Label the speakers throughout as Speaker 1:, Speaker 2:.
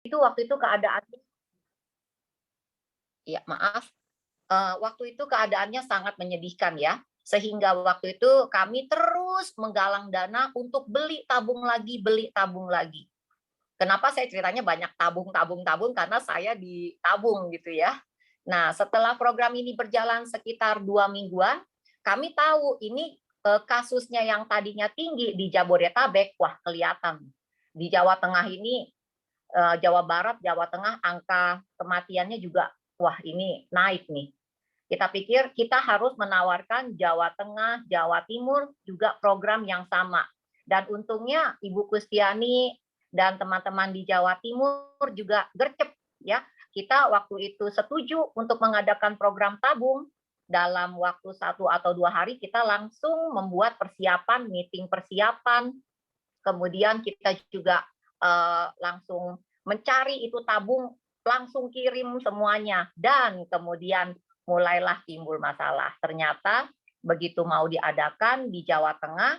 Speaker 1: Itu waktu itu keadaannya ya maaf, waktu itu keadaannya sangat menyedihkan ya, sehingga waktu itu kami terus menggalang dana untuk beli tabung lagi. Kenapa saya ceritanya banyak tabung tabung tabung, karena saya ditabung gitu ya. Nah, setelah program ini berjalan sekitar 2 mingguan, kami tahu ini, kasusnya yang tadinya tinggi di Jabodetabek, wah kelihatan. Di Jawa Tengah ini, Jawa Barat, Jawa Tengah, angka kematiannya juga, wah ini naik nih. Kita pikir kita harus menawarkan Jawa Tengah, Jawa Timur juga program yang sama. Dan untungnya Ibu Kustiani dan teman-teman di Jawa Timur juga gercep ya. Kita waktu itu setuju untuk mengadakan program tabung. Dalam waktu 1 atau 2 hari kita langsung membuat persiapan, meeting persiapan. Kemudian kita juga langsung mencari itu tabung, langsung kirim semuanya. Dan kemudian mulailah timbul masalah. Ternyata begitu mau diadakan di Jawa Tengah,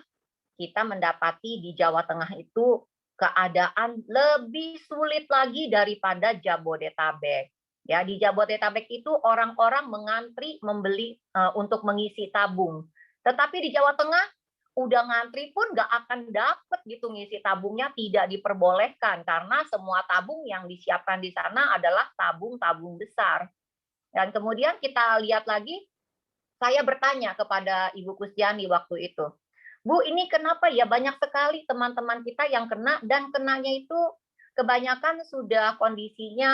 Speaker 1: kita mendapati di Jawa Tengah itu keadaan lebih sulit lagi daripada Jabodetabek. Ya, di Jabodetabek itu orang-orang mengantri membeli untuk mengisi tabung. Tetapi di Jawa Tengah udah ngantri pun nggak akan dapet gitu ngisi tabungnya, tidak diperbolehkan karena semua tabung yang disiapkan di sana adalah tabung-tabung besar. Dan kemudian kita lihat lagi, saya bertanya kepada Ibu Kusdiani waktu itu, Bu, ini kenapa ya banyak sekali teman-teman kita yang kena dan kenanya itu kebanyakan sudah kondisinya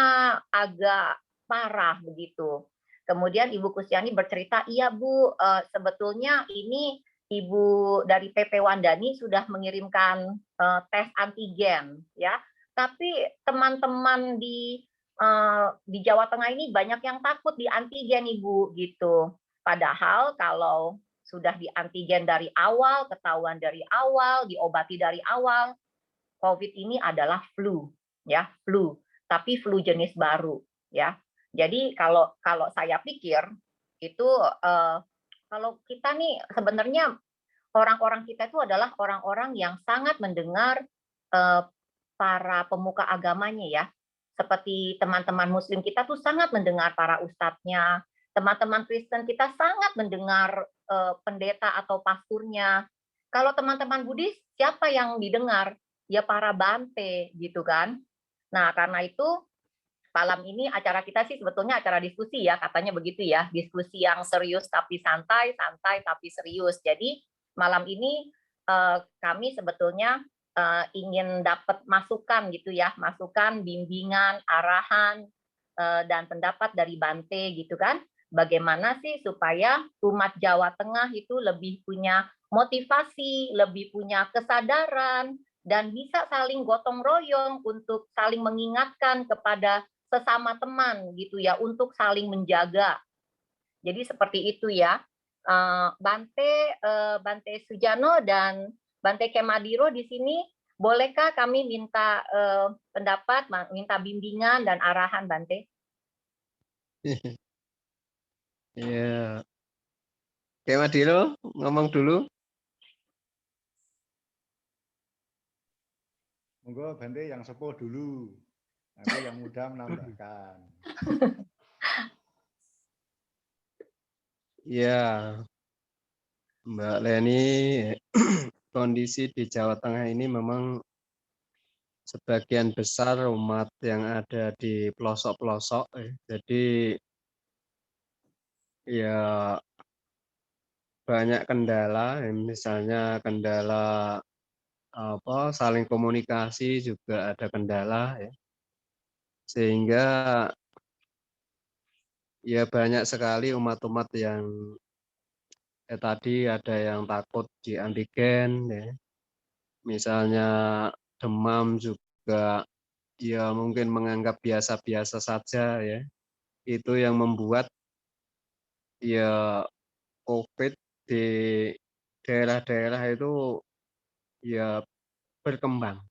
Speaker 1: agak parah begitu. Kemudian Ibu Kusdiani bercerita, iya Bu, sebetulnya ini Ibu dari PP Wandani sudah mengirimkan tes antigen ya. Tapi teman-teman di Jawa Tengah ini banyak yang takut di antigen Ibu gitu. Padahal kalau sudah di antigen dari awal, ketahuan dari awal, diobati dari awal, COVID ini adalah flu, ya, flu. Tapi flu jenis baru, ya. Jadi kalau kalau saya pikir itu kalau kita nih sebenarnya orang-orang kita itu adalah orang-orang yang sangat mendengar eh, para pemuka agamanya ya. Seperti teman-teman muslim kita tuh sangat mendengar para ustadznya, teman-teman Kristen kita sangat mendengar pendeta atau pasturnya. Kalau teman-teman Buddhis, siapa yang didengar? Ya para bante gitu kan. Nah, karena itu malam ini acara kita sih sebetulnya acara diskusi ya, katanya begitu ya, diskusi yang serius tapi santai, santai tapi serius. Jadi malam ini kami sebetulnya ingin dapat masukan gitu ya, masukan, bimbingan, arahan dan pendapat dari Bante gitu kan. Bagaimana sih supaya umat Jawa Tengah itu lebih punya motivasi, lebih punya kesadaran, dan bisa saling gotong royong untuk saling mengingatkan kepada sesama teman gitu ya untuk saling menjaga. Jadi seperti itu ya. Bante Sujano dan Bante Kemadiro di sini, bolehkah kami minta pendapat, minta bimbingan dan arahan Bante?
Speaker 2: Ya, Kayak Madiro ngomong dulu.
Speaker 3: Monggo Bante yang sepuh dulu. Nanti yang muda menambahkan.
Speaker 2: Ya, Mbak Leni, kondisi di Jawa Tengah ini memang sebagian besar umat yang ada di pelosok-pelosok. Jadi ya banyak kendala, misalnya kendala saling komunikasi juga ada kendala ya. Sehingga ya banyak sekali umat-umat yang tadi ada yang takut di antigen ya. Misalnya demam juga ya mungkin menganggap biasa-biasa saja ya. Itu yang membuat ya COVID di daerah-daerah itu ya berkembang.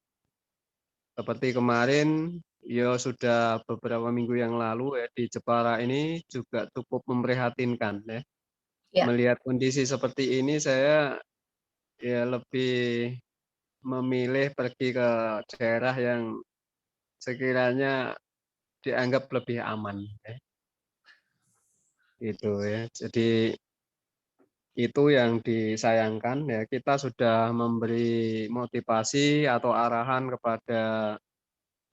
Speaker 2: Seperti kemarin ya sudah beberapa minggu yang lalu ya di Jepara ini juga cukup memprihatinkan ya.
Speaker 1: Ya,
Speaker 2: Melihat kondisi seperti ini saya ya lebih memilih pergi ke daerah yang sekiranya dianggap lebih aman, gitu ya. Jadi itu yang disayangkan ya, kita sudah memberi motivasi atau arahan kepada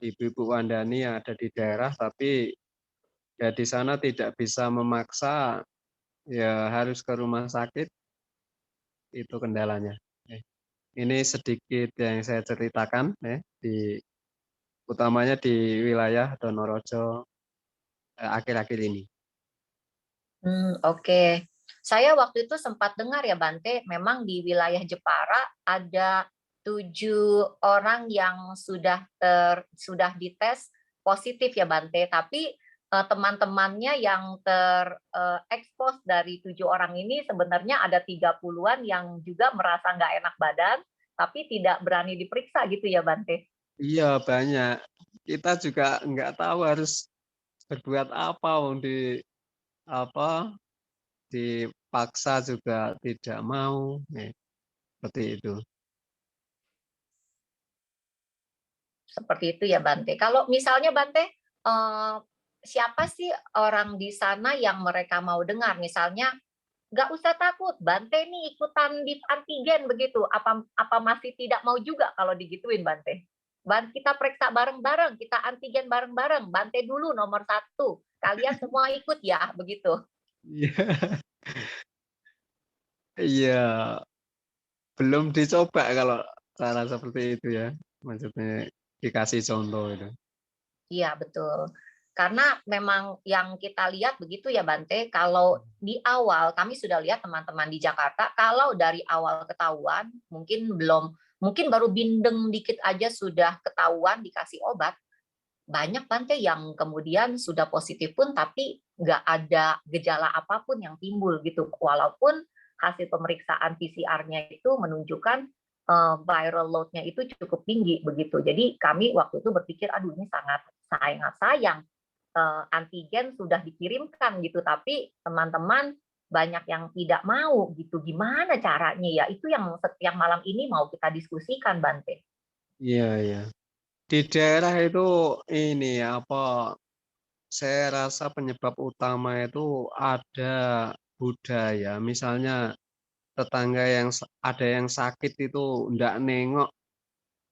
Speaker 2: Ibu-Ibu Wandani yang ada di daerah, tapi ya di sana tidak bisa memaksa, ya harus ke rumah sakit, itu kendalanya. Ini sedikit yang saya ceritakan ya, utamanya di wilayah Donorojo akhir-akhir ini.
Speaker 1: Oke. Saya waktu itu sempat dengar ya Bante, memang di wilayah Jepara ada 7 orang yang sudah dites positif ya Bante, tapi teman-temannya yang terekspos dari 7 orang ini sebenarnya ada 30-an yang juga merasa nggak enak badan, tapi tidak berani diperiksa gitu ya Bante.
Speaker 2: Iya banyak. Kita juga nggak tahu harus berbuat apa, apa dipaksa juga tidak mau, seperti itu.
Speaker 1: Seperti itu ya Bante. Kalau misalnya Bante, siapa sih orang di sana yang mereka mau dengar? Misalnya, nggak usah takut, Bante nih ikutan di antigen begitu. Apa masih tidak mau juga kalau digituin Bante? Kita periksa bareng-bareng, kita antigen bareng-bareng. Bante dulu nomor 1. Kalian semua ikut ya, begitu.
Speaker 2: Iya, iya. Belum dicoba kalau cara seperti itu ya, maksudnya dikasih contoh itu.
Speaker 1: Iya, betul. Karena memang yang kita lihat begitu ya Bante, kalau di awal kami sudah lihat teman-teman di Jakarta, kalau dari awal ketahuan, mungkin baru bindeng dikit aja sudah ketahuan dikasih obat, banyak Bante yang kemudian sudah positif pun tapi nggak ada gejala apapun yang timbul gitu. Walaupun hasil pemeriksaan PCR-nya itu menunjukkan viral load-nya itu cukup tinggi begitu. Jadi kami waktu itu berpikir, aduh ini sangat sayang antigen sudah dikirimkan gitu, tapi teman-teman banyak yang tidak mau gitu. Gimana caranya ya? Itu yang setiap malam ini mau kita diskusikan, Bante.
Speaker 2: Iya, iya. Di daerah itu ini apa, saya rasa penyebab utama itu ada budaya. Misalnya tetangga yang ada yang sakit itu ndak nengok,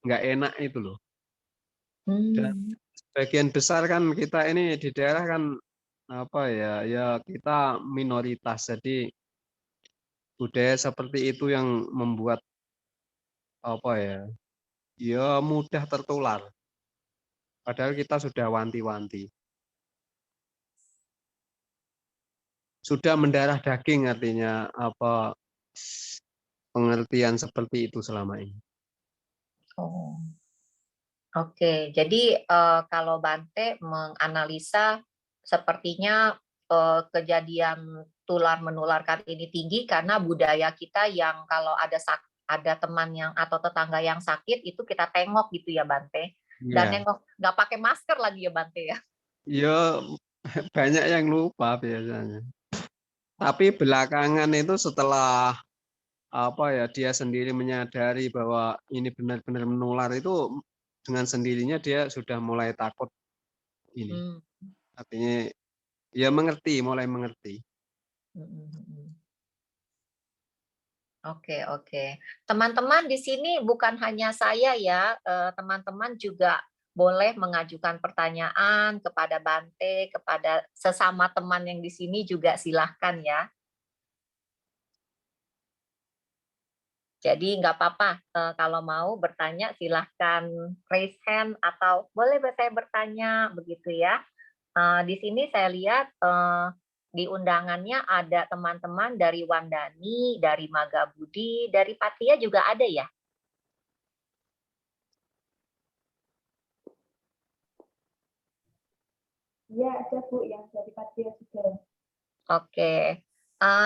Speaker 2: nggak enak itu loh. Dan sebagian besar kan kita ini di daerah kan apa ya, ya kita minoritas. Jadi budaya seperti itu yang membuat apa ya, ya mudah tertular. Padahal kita sudah wanti-wanti. Sudah mendarah daging artinya apa pengertian seperti itu selama ini.
Speaker 1: Oh. Oke, jadi kalau Bante menganalisa sepertinya kejadian tular menularkan ini tinggi karena budaya kita yang kalau ada teman yang atau tetangga yang sakit itu kita tengok gitu ya Bante, dan
Speaker 2: Iya,
Speaker 1: nengok nggak pakai masker lagi ya Bante ya.
Speaker 2: ya banyak yang lupa biasanya. Tapi belakangan itu setelah apa ya dia sendiri menyadari bahwa ini benar-benar menular itu dengan sendirinya dia sudah mulai takut ini.
Speaker 1: Hmm.
Speaker 2: Artinya ya mengerti, mulai mengerti.
Speaker 1: Oke, oke. Teman-teman di sini bukan hanya saya ya, teman-teman juga boleh mengajukan pertanyaan kepada Bante, kepada sesama teman yang di sini juga silahkan ya. Jadi nggak apa-apa, kalau mau bertanya silahkan raise hand atau boleh saya bertanya begitu ya. Di sini saya lihat di undangannya ada teman-teman dari Wandani, dari Magabudi, dari Patia juga ada ya?
Speaker 4: Iya, ada Bu yang dari Patia juga.
Speaker 1: Oke.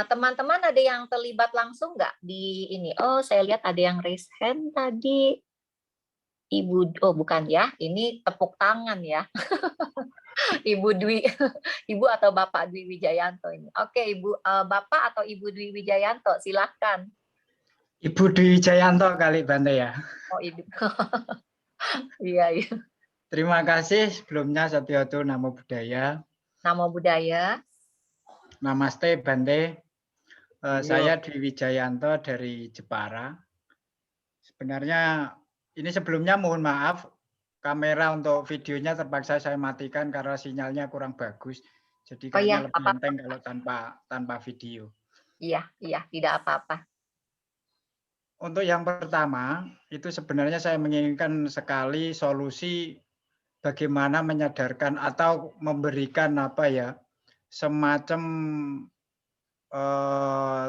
Speaker 1: Teman-teman ada yang terlibat langsung nggak di ini? Oh, saya lihat ada yang raise hand tadi. Ibu, oh bukan ya, ini tepuk tangan ya. Ibu Dwi, Ibu atau Bapak Dwi Wijayanto ini. Oke, Ibu, Bapak atau Ibu Dwi Wijayanto, silahkan.
Speaker 5: Ibu Dwi Jayanto kali Bante ya.
Speaker 1: Oh, Ibu. Iya, iya.
Speaker 5: Terima kasih sebelumnya Satyoto Namo Buddhaya.
Speaker 1: Namo Buddhaya.
Speaker 5: Namaste Bante.
Speaker 3: Iya.
Speaker 5: Saya Dwi Wijayanto dari Jepara. Sebenarnya ini sebelumnya mohon maaf, kamera untuk videonya terpaksa saya matikan karena sinyalnya kurang bagus. Jadi
Speaker 1: Oh iya,
Speaker 5: kayaknya lebih
Speaker 1: apa-apa.
Speaker 5: enteng kalau tanpa video.
Speaker 1: Iya, tidak apa-apa.
Speaker 5: Untuk yang pertama, itu sebenarnya saya menginginkan sekali solusi bagaimana menyadarkan atau memberikan semacam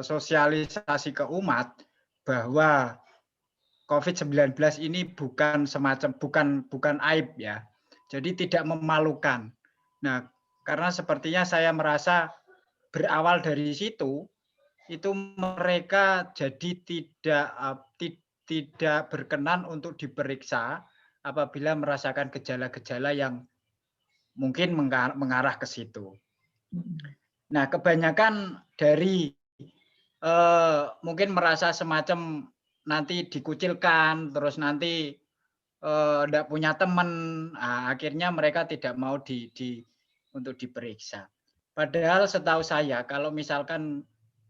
Speaker 5: sosialisasi ke umat bahwa COVID-19 ini bukan aib ya. Jadi tidak memalukan. Nah, karena sepertinya saya merasa berawal dari situ itu mereka jadi tidak berkenan untuk diperiksa apabila merasakan gejala-gejala yang mungkin mengarah ke situ. Nah, kebanyakan dari mungkin merasa semacam nanti dikucilkan, terus nanti tidak punya teman, akhirnya mereka tidak mau untuk diperiksa. Padahal setahu saya kalau misalkan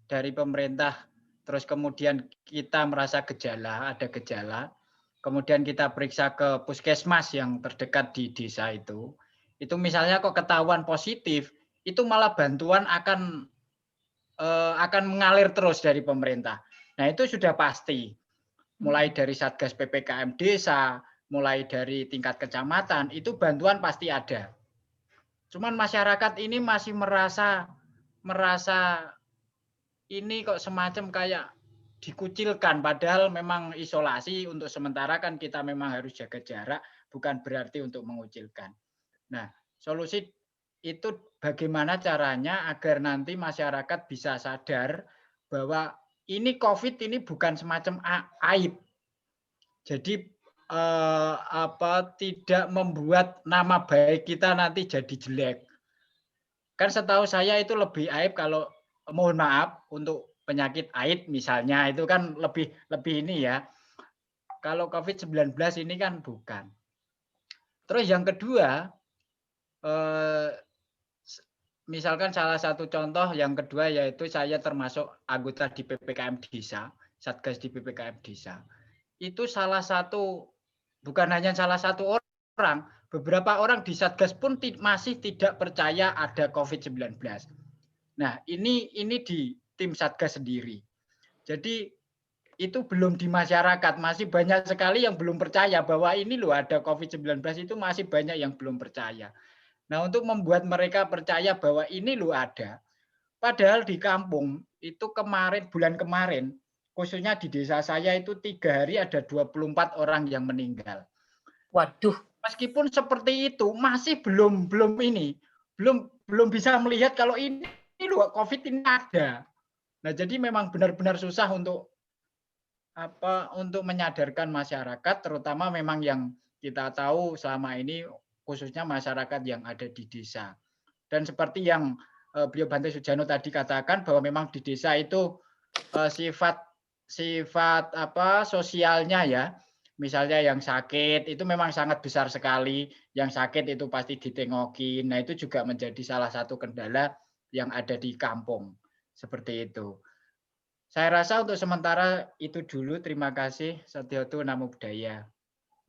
Speaker 5: dari pemerintah terus kemudian kita merasa ada gejala, kemudian kita periksa ke puskesmas yang terdekat di desa itu misalnya kok ketahuan positif, itu malah bantuan akan mengalir terus dari pemerintah. Nah, itu sudah pasti. Mulai dari Satgas PPKM desa, mulai dari tingkat kecamatan, itu bantuan pasti ada. Cuman masyarakat ini masih merasa ini kok semacam kayak dikucilkan, padahal memang isolasi untuk sementara kan kita memang harus jaga jarak, bukan berarti untuk mengucilkan. Nah, solusi itu bagaimana caranya agar nanti masyarakat bisa sadar bahwa ini COVID ini bukan semacam aib. Jadi tidak membuat nama baik kita nanti jadi jelek. Kan setahu saya itu lebih aib kalau mohon maaf untuk penyakit AIDS misalnya itu kan lebih ini ya. Kalau COVID-19 ini kan bukan. Terus yang kedua, misalkan salah satu contoh yang kedua yaitu saya termasuk anggota di PPKM Desa, Satgas di PPKM Desa. Itu salah satu, bukan hanya salah satu orang, beberapa orang di Satgas pun masih tidak percaya ada COVID-19. Nah, ini di tim Satgas sendiri. Jadi itu belum di masyarakat, masih banyak sekali yang belum percaya bahwa ini loh ada COVID-19 itu masih banyak yang belum percaya. Nah, untuk membuat mereka percaya bahwa ini loh ada, padahal di kampung itu bulan kemarin, khususnya di desa saya itu 3 hari ada 24 orang yang meninggal.
Speaker 1: Waduh.
Speaker 5: Meskipun seperti itu masih belum bisa melihat kalau ini loh COVID ini ada. Nah, jadi memang benar-benar susah untuk menyadarkan masyarakat, terutama memang yang kita tahu selama ini khususnya masyarakat yang ada di desa. Dan seperti yang beliau Bante Sujano tadi katakan bahwa memang di desa itu sifat sosialnya ya, misalnya yang sakit itu memang sangat besar sekali, yang sakit itu pasti ditengokin. Nah, itu juga menjadi salah satu kendala yang ada di kampung. Seperti itu. Saya rasa untuk sementara itu dulu. Terima kasih. Satyoto Namo Buddhaya.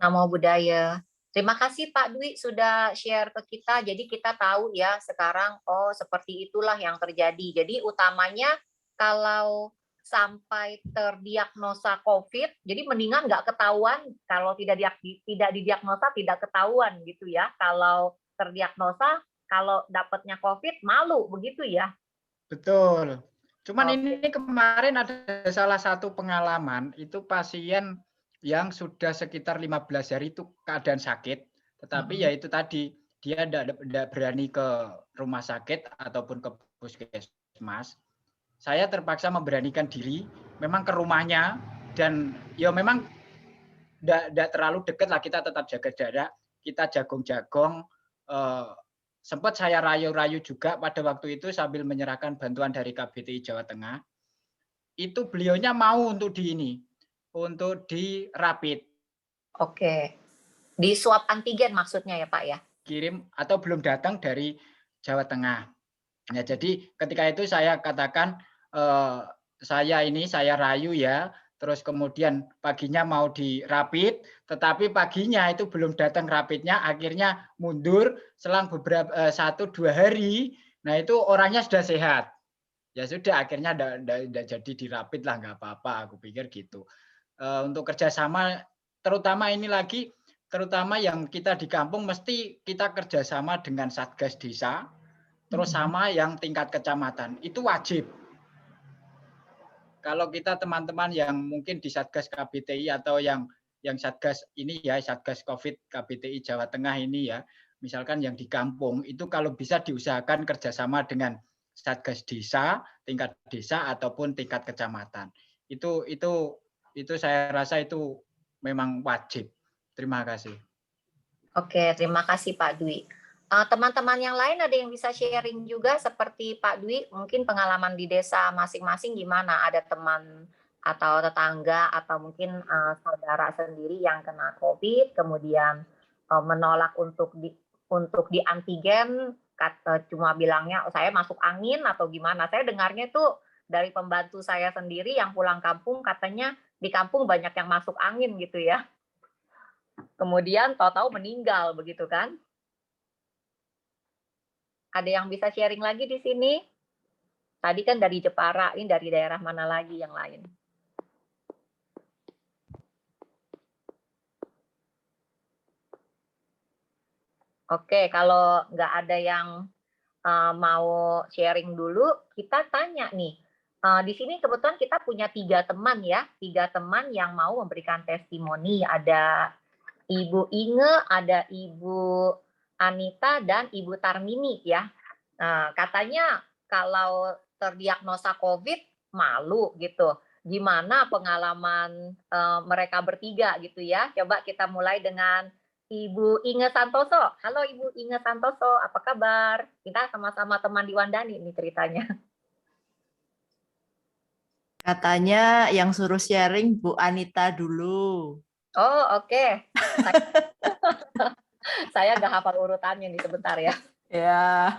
Speaker 1: Namo Buddhaya. Terima kasih Pak Dwi sudah share ke kita. Jadi kita tahu ya sekarang, oh seperti itulah yang terjadi. Jadi utamanya kalau sampai terdiagnosa COVID, jadi mendingan nggak ketahuan. Kalau tidak didiagnosa tidak ketahuan gitu ya. Kalau terdiagnosa, kalau dapatnya COVID malu begitu ya.
Speaker 5: Betul. Cuman ini kemarin ada salah satu pengalaman, itu pasien yang sudah sekitar 15 hari itu keadaan sakit, tetapi ya itu tadi, dia tidak berani ke rumah sakit ataupun ke puskesmas. Saya terpaksa memberanikan diri, memang ke rumahnya, dan ya memang tidak terlalu dekat lah, kita tetap jaga jarak, kita jagong-jagong, sempat saya rayu-rayu juga pada waktu itu sambil menyerahkan bantuan dari KBTI Jawa Tengah. Itu beliaunya mau untuk dirapid.
Speaker 1: Oke. Di swab antigen maksudnya ya Pak ya?
Speaker 5: Kirim atau belum datang dari Jawa Tengah. Ya, jadi ketika itu saya katakan saya rayu ya, terus kemudian paginya mau di rapid, tetapi paginya itu belum datang rapidnya, akhirnya mundur selang beberapa 1-2 hari. Nah itu orangnya sudah sehat. Ya sudah, akhirnya enggak jadi di rapid lah, nggak apa-apa. Aku pikir gitu. Untuk kerjasama, terutama ini lagi, terutama yang kita di kampung mesti kita kerjasama dengan Satgas Desa, terus sama yang tingkat kecamatan, itu wajib. Kalau kita teman-teman yang mungkin di Satgas KBTI atau yang Satgas ini ya, Satgas COVID KBTI Jawa Tengah ini ya, misalkan yang di kampung, itu kalau bisa diusahakan kerjasama dengan Satgas Desa, tingkat desa ataupun tingkat kecamatan. Itu saya rasa itu memang wajib. Terima kasih.
Speaker 1: Oke, terima kasih Pak Dwi. Teman-teman yang lain ada yang bisa sharing juga seperti Pak Dwi, mungkin pengalaman di desa masing-masing gimana? Ada teman atau tetangga atau mungkin saudara sendiri yang kena COVID, kemudian menolak untuk di antigen, cuma bilangnya saya masuk angin atau gimana? Saya dengarnya tuh dari pembantu saya sendiri yang pulang kampung, katanya di kampung banyak yang masuk angin gitu ya. Kemudian tahu-tahu meninggal begitu kan? Ada yang bisa sharing lagi di sini? Tadi kan dari Jepara, ini dari daerah mana lagi yang lain? Oke, kalau nggak ada yang mau sharing dulu, kita tanya nih. Di sini kebetulan kita punya 3 teman ya, 3 teman yang mau memberikan testimoni. Ada Ibu Inge, ada Ibu Anita, dan Ibu Tarmini ya. Katanya kalau terdiagnosa COVID malu gitu. Gimana pengalaman mereka bertiga gitu ya. Coba kita mulai dengan Ibu Inge Santoso. Halo Ibu Inge Santoso, apa kabar? Kita sama-sama teman di Wandani nih ceritanya.
Speaker 6: Katanya yang suruh sharing Bu Anita dulu.
Speaker 1: Oh, oke. Saya nggak hafal urutannya nih, sebentar ya.
Speaker 6: Ya.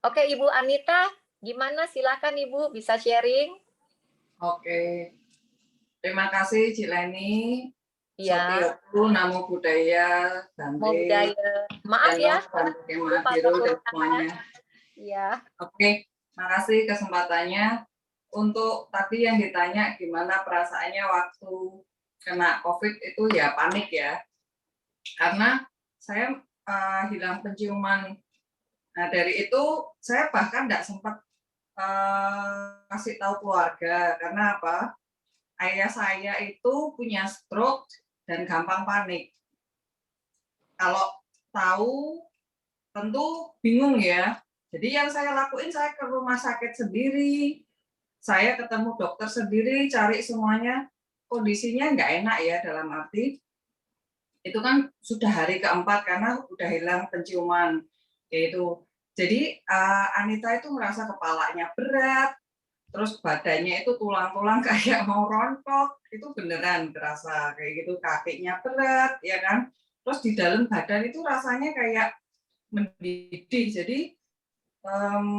Speaker 1: Oke, Ibu Anita, gimana? Silakan Ibu, bisa sharing.
Speaker 7: Oke, terima kasih Cik Leni.
Speaker 1: Iya.
Speaker 7: Sotioku, Namo Buddhaya,
Speaker 1: Mau
Speaker 7: Bante,
Speaker 1: budaya. Maaf ya.
Speaker 7: Bante
Speaker 1: Lupa
Speaker 7: Mahadiro, dan
Speaker 1: urutannya.
Speaker 7: semuanya.
Speaker 1: Iya.
Speaker 7: Oke, makasih kesempatannya. Untuk tadi yang ditanya gimana perasaannya waktu kena COVID itu ya panik ya. Karena saya hilang penciuman. Nah dari itu saya bahkan tidak sempat kasih tahu keluarga. Karena apa? Ayah saya itu punya stroke dan gampang panik. Kalau tahu tentu bingung ya. Jadi yang saya lakuin, saya ke rumah sakit sendiri, saya ketemu dokter sendiri, cari semuanya, kondisinya nggak enak ya, dalam arti itu kan sudah hari keempat karena udah hilang penciuman. Yaitu, jadi Anita itu merasa kepalanya berat, terus badannya itu tulang-tulang kayak mau rontok, itu beneran terasa kayak gitu, kakinya berat, ya kan. Terus di dalam badan itu rasanya kayak mendidih, jadi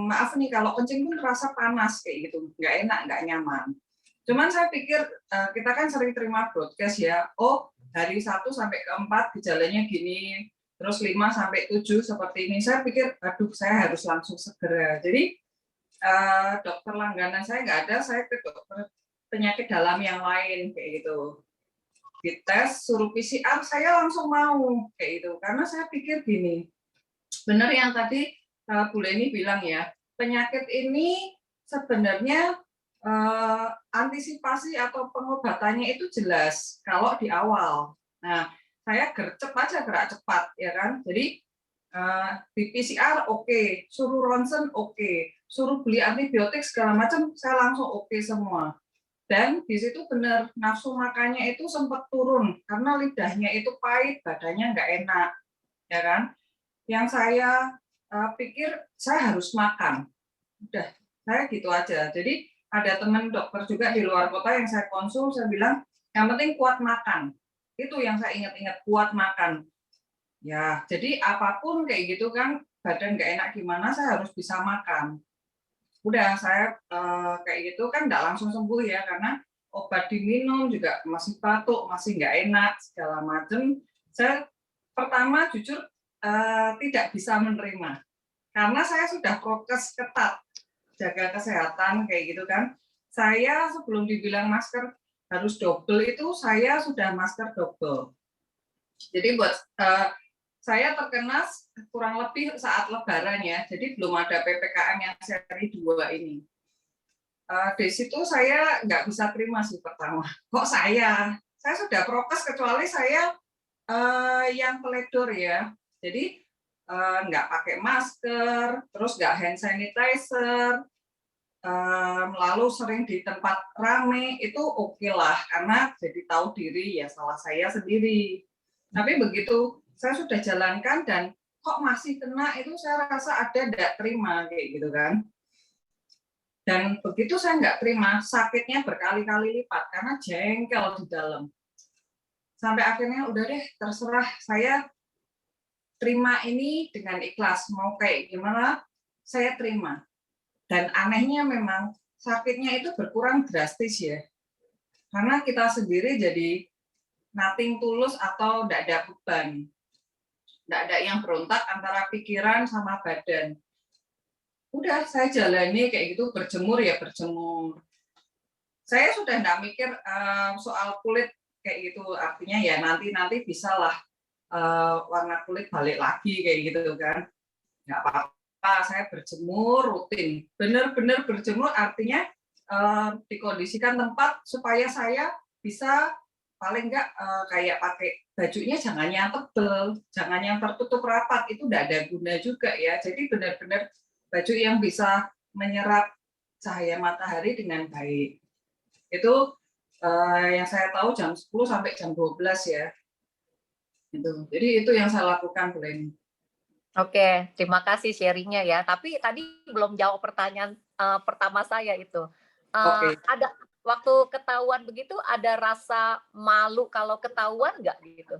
Speaker 7: maaf nih kalau kencing pun terasa panas kayak gitu, nggak enak, nggak nyaman. Cuman saya pikir kita kan sering terima broadcast ya, oh hari 1 sampai ke 4 gejalanya gini, terus 5 sampai 7 seperti ini. Saya pikir, aduh saya harus langsung segera. Jadi dokter langganan saya nggak ada, saya ke dokter penyakit dalam yang lain kayak gitu. Dites, suruh PCR, saya langsung mau kayak gitu, karena saya pikir gini, benar yang tadi Bu Leni bilang ya, penyakit ini sebenarnya antisipasi atau pengobatannya itu jelas kalau di awal. Nah, saya gercep aja, gerak cepat ya kan. Jadi di PCR oke, suruh ronsen oke, suruh beli antibiotik segala macam saya langsung oke semua. Dan di situ benar nafsu makannya itu sempat turun karena lidahnya itu pahit, badannya nggak enak, ya kan. Yang saya pikir saya harus makan, udah saya gitu aja. Jadi ada teman dokter juga di luar kota yang saya konsul, saya bilang yang penting kuat makan. Itu yang saya ingat-ingat, kuat makan. Ya, jadi apapun kayak gitu kan, badan nggak enak gimana, saya harus bisa makan. Udah, saya kayak gitu kan nggak langsung sembuh ya, karena obat diminum juga masih batuk, masih nggak enak, segala macam. Saya pertama jujur tidak bisa menerima. Karena saya sudah prokes ketat, jaga kesehatan kayak gitu kan. Saya sebelum dibilang masker harus double itu, saya sudah masker double. Jadi buat saya terkena kurang lebih saat Lebaran ya, jadi belum ada PPKM yang seri 2 ini. Di situ saya nggak bisa terima sih pertama. Kok saya sudah prokes kecuali saya yang teledor ya. Jadi nggak pakai masker, terus nggak hand sanitizer, lalu sering di tempat rame, itu oke lah, karena jadi tahu diri ya salah saya sendiri. Tapi begitu saya sudah jalankan dan kok masih kena, itu saya rasa ada tidak terima kayak gitu kan. Dan begitu saya nggak terima, sakitnya berkali-kali lipat karena jengkel di dalam. Sampai akhirnya udah deh, terserah, saya terima ini dengan ikhlas, mau kayak gimana saya terima. Dan anehnya memang sakitnya itu berkurang drastis ya. Karena kita sendiri jadi nothing tulus atau tidak ada beban. Tidak ada yang berontak antara pikiran sama badan. Udah, saya jalani kayak gitu, berjemur ya berjemur. Saya sudah tidak mikir soal kulit kayak gitu, artinya ya nanti bisalah warna kulit balik lagi kayak gitu kan. Nggak apa-apa, saya berjemur rutin. Benar-benar berjemur artinya dikondisikan tempat supaya saya bisa paling nggak kayak pakai bajunya jangan yang tebel, jangan yang tertutup rapat, itu tidak ada guna juga ya. Jadi benar-benar baju yang bisa menyerap cahaya matahari dengan baik. Itu yang saya tahu jam 10 sampai jam 12 ya. Jadi itu yang saya lakukan, Bu Leni.
Speaker 1: Oke, terima kasih sharingnya ya. Tapi tadi belum jawab pertanyaan pertama saya itu.
Speaker 7: Oke.
Speaker 1: Ada waktu ketahuan begitu, ada rasa malu kalau ketahuan nggak gitu?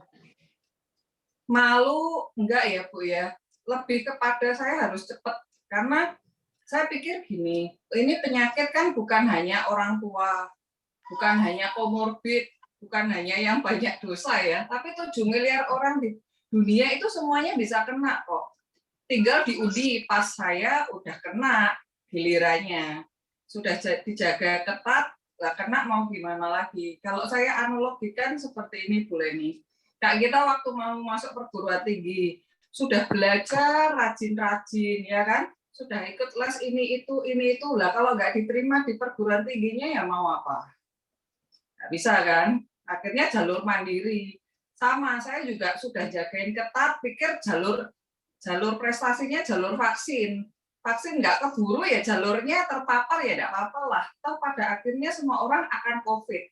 Speaker 7: Malu enggak ya Bu ya. Lebih kepada saya harus cepat. Karena saya pikir gini, ini penyakit kan bukan hanya orang tua, bukan hanya komorbid, bukan hanya yang banyak dosa ya, tapi 7 miliar orang di dunia itu semuanya bisa kena kok. Tinggal diundi, pas saya udah kena gilirannya. Sudah dijaga ketat, lah kena mau gimana lagi. Kalau saya analogikan seperti ini Bu Leni. Kak kita waktu mau masuk perguruan tinggi, sudah belajar rajin-rajin ya kan, sudah ikut les ini itu lah, kalau nggak diterima di perguruan tingginya ya mau apa? Nggak bisa kan? Akhirnya jalur mandiri. Sama, saya juga sudah jagain ketat, pikir jalur prestasinya jalur vaksin. Vaksin nggak keburu ya jalurnya terpapar ya nggak apa-apa lah. Toh pada akhirnya semua orang akan COVID.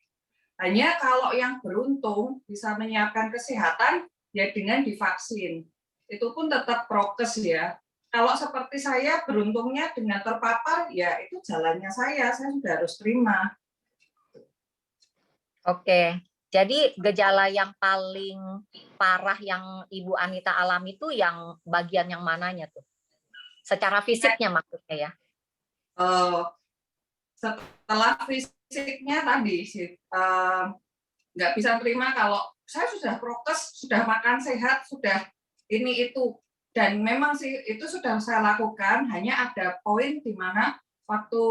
Speaker 7: Hanya kalau yang beruntung bisa menyiapkan kesehatan ya dengan divaksin. Itu pun tetap prokes ya. Kalau seperti saya beruntungnya dengan terpapar ya itu jalannya saya sudah harus terima.
Speaker 1: Oke, jadi gejala yang paling parah yang Ibu Anita alami itu yang bagian yang mananya tuh? Secara fisiknya maksudnya ya?
Speaker 7: Setelah fisiknya tadi sih, nggak bisa terima kalau saya sudah prokes, sudah makan sehat, sudah ini itu. Dan memang sih itu sudah saya lakukan, hanya ada poin di mana waktu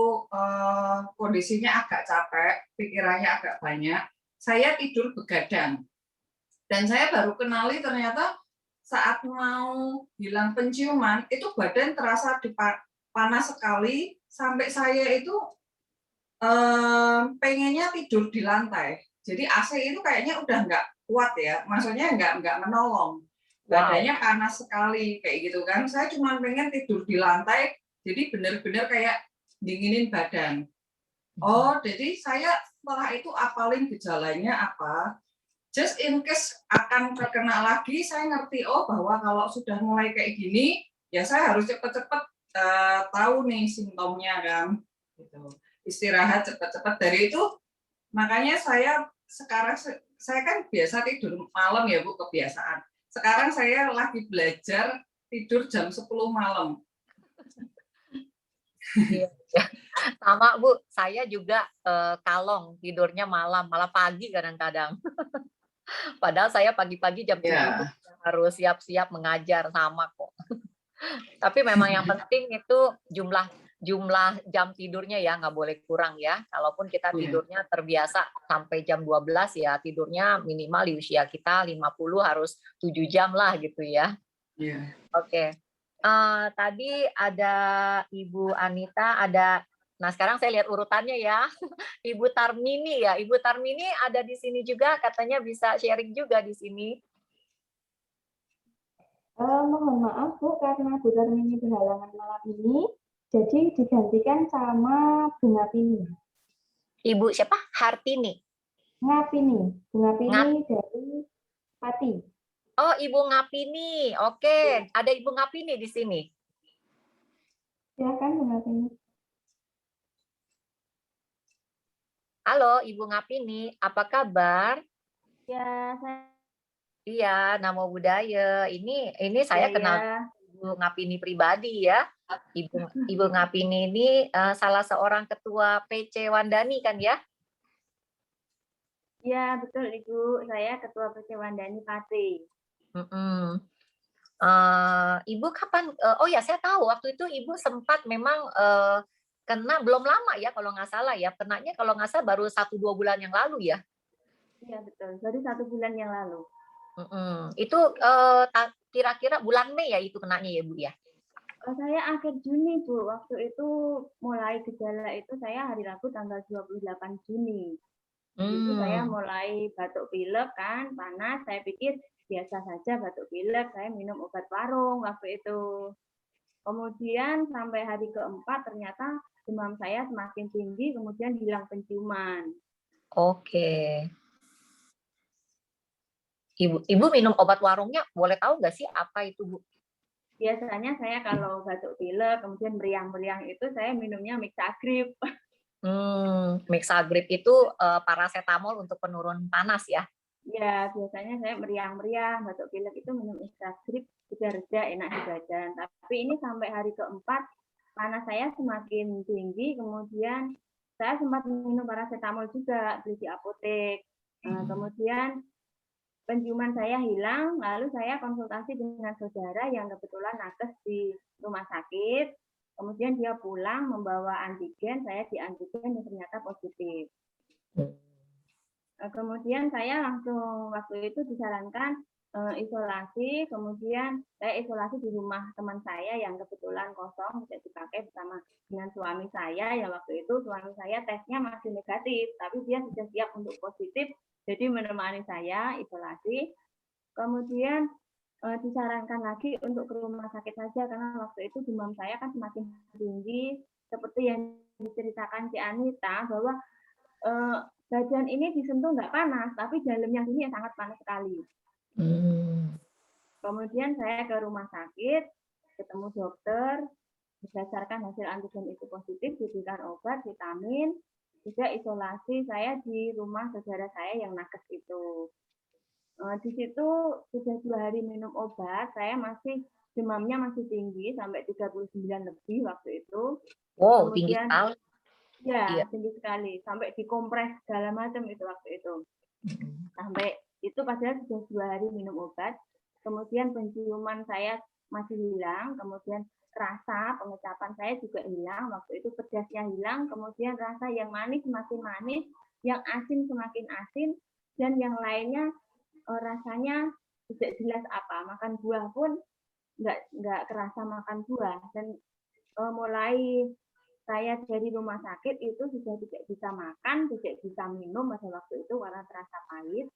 Speaker 7: kondisinya agak capek, pikirannya agak banyak, saya tidur begadang. Dan saya baru kenali ternyata saat mau hilang penciuman, itu badan terasa panas sekali, sampai saya itu pengennya tidur di lantai. Jadi AC itu kayaknya udah nggak kuat ya, maksudnya nggak menolong. Badannya panas sekali, kayak gitu kan. Saya cuma pengen tidur di lantai, jadi benar-benar kayak dinginin badan. Oh, jadi saya setelah itu apalin gejalanya apa, just in case akan terkena lagi, saya ngerti bahwa kalau sudah mulai kayak gini, ya saya harus cepat-cepat tahu nih simptomnya kan. Gitu. Istirahat cepat-cepat. Dari itu makanya saya sekarang saya kan biasa tidur malam ya Bu, kebiasaan. Sekarang saya lagi belajar tidur jam 10 malam.
Speaker 1: Iya. Sama Bu, saya juga kalong tidurnya malam, malah pagi kadang-kadang. Padahal saya pagi-pagi jam 7 tuh harus siap-siap mengajar, sama kok. Tapi memang yang penting itu jumlah jam tidurnya ya, nggak boleh kurang ya. Kalaupun kita tidurnya terbiasa sampai jam 12 ya, tidurnya minimal di usia kita 50 harus 7 jam lah gitu ya.
Speaker 7: Iya.
Speaker 1: Oke. Tadi ada Ibu Anita, nah sekarang saya lihat urutannya ya. Ibu Tarmini ya. Ibu Tarmini ada di sini juga, katanya bisa sharing juga di sini.
Speaker 4: Mohon maaf Bu, karena Bu Darmini berhalangan malam ini, jadi digantikan sama Bu Ngapini.
Speaker 1: Ibu siapa? Hartini.
Speaker 4: Ngapini, Bu Ngapini dari Pati.
Speaker 1: Oh, Ibu Ngapini. Oke, ada Ibu Ngapini di sini.
Speaker 4: Silakan Bu Ngapini.
Speaker 1: Halo, Ibu Ngapini. Apa kabar?
Speaker 4: Ya, saya
Speaker 1: Iya, Namo Buddhaya. Ini saya kenal Ibu Ngapini pribadi ya. Ibu Ngapini ini salah seorang ketua PC Wandani kan ya?
Speaker 4: Ya, betul Ibu. Saya Ketua PC Wandani Pati.
Speaker 1: Ibu kapan? Oh ya, saya tahu waktu itu Ibu sempat memang kena belum lama ya kalau nggak salah ya. Kenanya kalau nggak salah baru 1-2 bulan yang lalu ya.
Speaker 4: Iya, betul. Baru 1 bulan yang lalu.
Speaker 1: Itu kira-kira bulan Mei ya itu kenanya ya Bu ya?
Speaker 4: Saya akhir Juni Bu. Waktu itu mulai gejala itu saya hari Rabu tanggal 28 Juni. Itu saya mulai batuk pilek kan, panas. Saya pikir biasa saja batuk pilek. Saya minum obat warung waktu itu. Kemudian sampai hari keempat ternyata demam saya semakin tinggi, kemudian hilang penciuman.
Speaker 1: Oke. Ibu minum obat warungnya, boleh tahu nggak sih apa itu Bu?
Speaker 4: Biasanya saya kalau batuk pilek, kemudian meriang-meriang itu saya minumnya Mixagrip.
Speaker 1: Mixagrip itu paracetamol untuk penurun panas ya?
Speaker 4: Ya, biasanya saya meriang-meriang, batuk pilek itu minum Mixagrip, sudah reda, enak di badan. Tapi ini sampai hari keempat, panas saya semakin tinggi, kemudian saya sempat minum paracetamol juga, beli di apotek. Kemudian penciuman saya hilang, lalu saya konsultasi dengan saudara yang kebetulan nakes di rumah sakit. Kemudian dia pulang membawa antigen, saya di antigen dan ternyata positif. Kemudian saya langsung waktu itu disarankan isolasi, kemudian saya isolasi di rumah teman saya yang kebetulan kosong, tidak dipakai bersama dengan suami saya, yang waktu itu suami saya tesnya masih negatif, tapi dia sudah siap untuk positif, jadi menemani saya isolasi. Kemudian disarankan lagi untuk ke rumah sakit saja, karena waktu itu demam saya kan semakin tinggi, seperti yang diceritakan Ci Anita, bahwa badan ini disentuh nggak panas, tapi dalamnya sini sangat panas sekali. Kemudian saya ke rumah sakit, ketemu dokter, berdasarkan hasil antigen itu positif, diberikan obat, vitamin, juga isolasi saya di rumah saudara saya yang nakes itu. Di situ sudah 2 hari minum obat, saya masih demamnya masih tinggi sampai 39 lebih waktu itu.
Speaker 1: Wow, tinggi sekali.
Speaker 4: Ya, tinggi sekali. Sampai dikompres segala macam itu waktu itu. Sampai itu padahal sudah 2 hari minum obat. Kemudian penciuman saya masih hilang, kemudian rasa pengecapan saya juga hilang. Waktu itu pedasnya hilang, kemudian rasa yang manis semakin manis, yang asin semakin asin, dan yang lainnya rasanya tidak jelas apa. Makan buah pun nggak kerasa makan buah. Dan mulai saya dari rumah sakit itu sudah tidak bisa makan, tidak bisa minum pada waktu itu karena terasa pahit.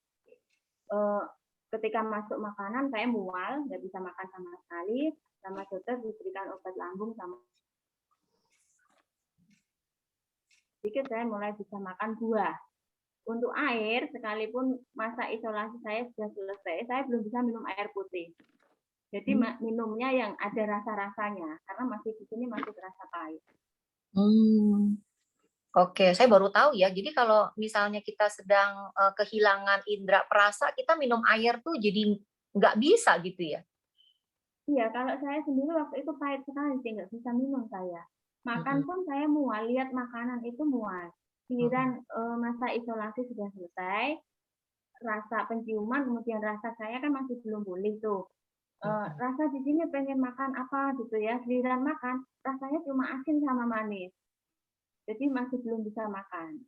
Speaker 4: Ketika masuk makanan saya mual, nggak bisa makan sama sekali. Sama dokter diberikan obat lambung sama sedikit saya mulai bisa makan buah. Untuk air, sekalipun masa isolasi saya sudah selesai, saya belum bisa minum air putih. Jadi minumnya yang ada rasa-rasanya, karena masih di sini masih terasa pahit.
Speaker 1: Oke, saya baru tahu ya. Jadi kalau misalnya kita sedang kehilangan indera perasa, kita minum air tuh jadi nggak bisa gitu ya?
Speaker 4: Iya, kalau saya sendiri waktu itu pahit sekali sih, nggak bisa minum saya. Makan pun saya mual, lihat makanan itu mual. Giliran masa isolasi sudah selesai, rasa penciuman, kemudian rasa saya kan masih belum pulih tuh. Rasa di sini pengen makan apa gitu ya, giliran makan, rasanya cuma asin sama manis. Jadi masih belum bisa makan.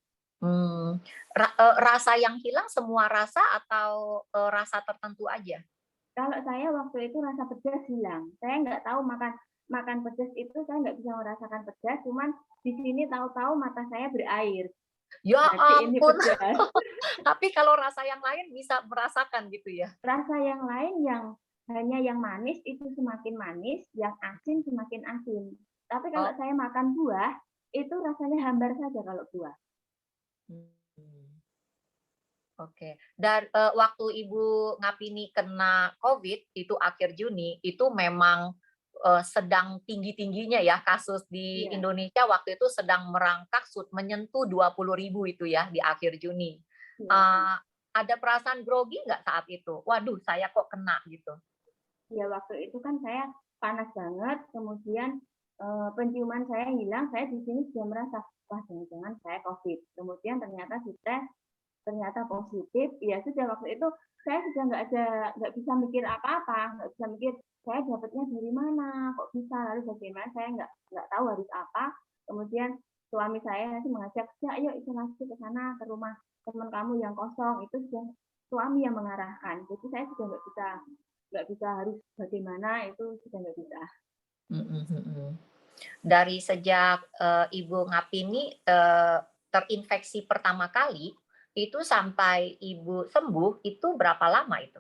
Speaker 1: Rasa yang hilang semua rasa atau rasa tertentu aja?
Speaker 4: Kalau saya waktu itu rasa pedas hilang. Saya nggak tahu makan pedas itu, saya nggak bisa merasakan pedas, cuman di sini tahu-tahu mata saya berair.
Speaker 1: Ya
Speaker 4: Berarti ini
Speaker 1: ampun.
Speaker 4: pedas.
Speaker 1: Tapi kalau rasa yang lain bisa merasakan gitu ya?
Speaker 4: Rasa yang lain yang hanya yang manis itu semakin manis, yang asin semakin asin. Tapi kalau saya makan buah, itu rasanya hambar saja kalau buah.
Speaker 1: Oke. Dan waktu Ibu Ngapini kena COVID itu akhir Juni, itu memang sedang tinggi-tingginya ya kasus di Indonesia waktu itu sedang merangkak menyentuh 20.000 itu ya di akhir Juni. Ada perasaan grogi nggak saat itu? Waduh, saya kok kena gitu.
Speaker 4: Ya waktu itu kan saya panas banget, kemudian penciuman saya hilang, saya di sini sudah merasa wah jangan-jangan saya COVID. Kemudian ternyata dites, ternyata positif. Ya sudah waktu itu saya sudah nggak bisa mikir apa-apa, nggak bisa mikir saya dapatnya dari mana, kok bisa, lalu bagaimana, saya nggak tahu harus apa. Kemudian suami saya nanti mengajak, ya ayo isolasi ke sana, ke rumah teman kamu yang kosong. Itu sudah suami yang mengarahkan. Jadi saya sudah nggak bisa harus bagaimana, itu sudah nggak bisa.
Speaker 1: Dari sejak Ibu Ngapini terinfeksi pertama kali, itu sampai Ibu sembuh, itu berapa lama itu?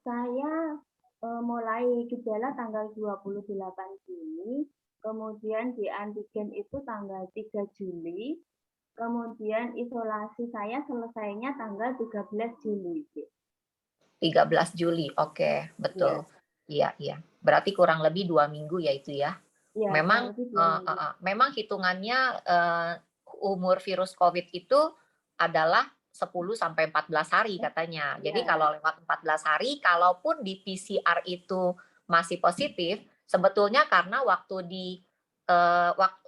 Speaker 4: Saya mulai gejala tanggal 28 Juni, kemudian di antigen itu tanggal 3 Juli, kemudian isolasi saya selesainya tanggal 13 Juli.
Speaker 1: 13 Juli, oke, betul. Iya. Berarti kurang lebih 2 minggu ya itu ya. Memang hitungannya umur virus COVID itu adalah 10-14 hari katanya. Jadi kalau lewat 14 hari, kalaupun di PCR itu masih positif, sebetulnya karena waktu di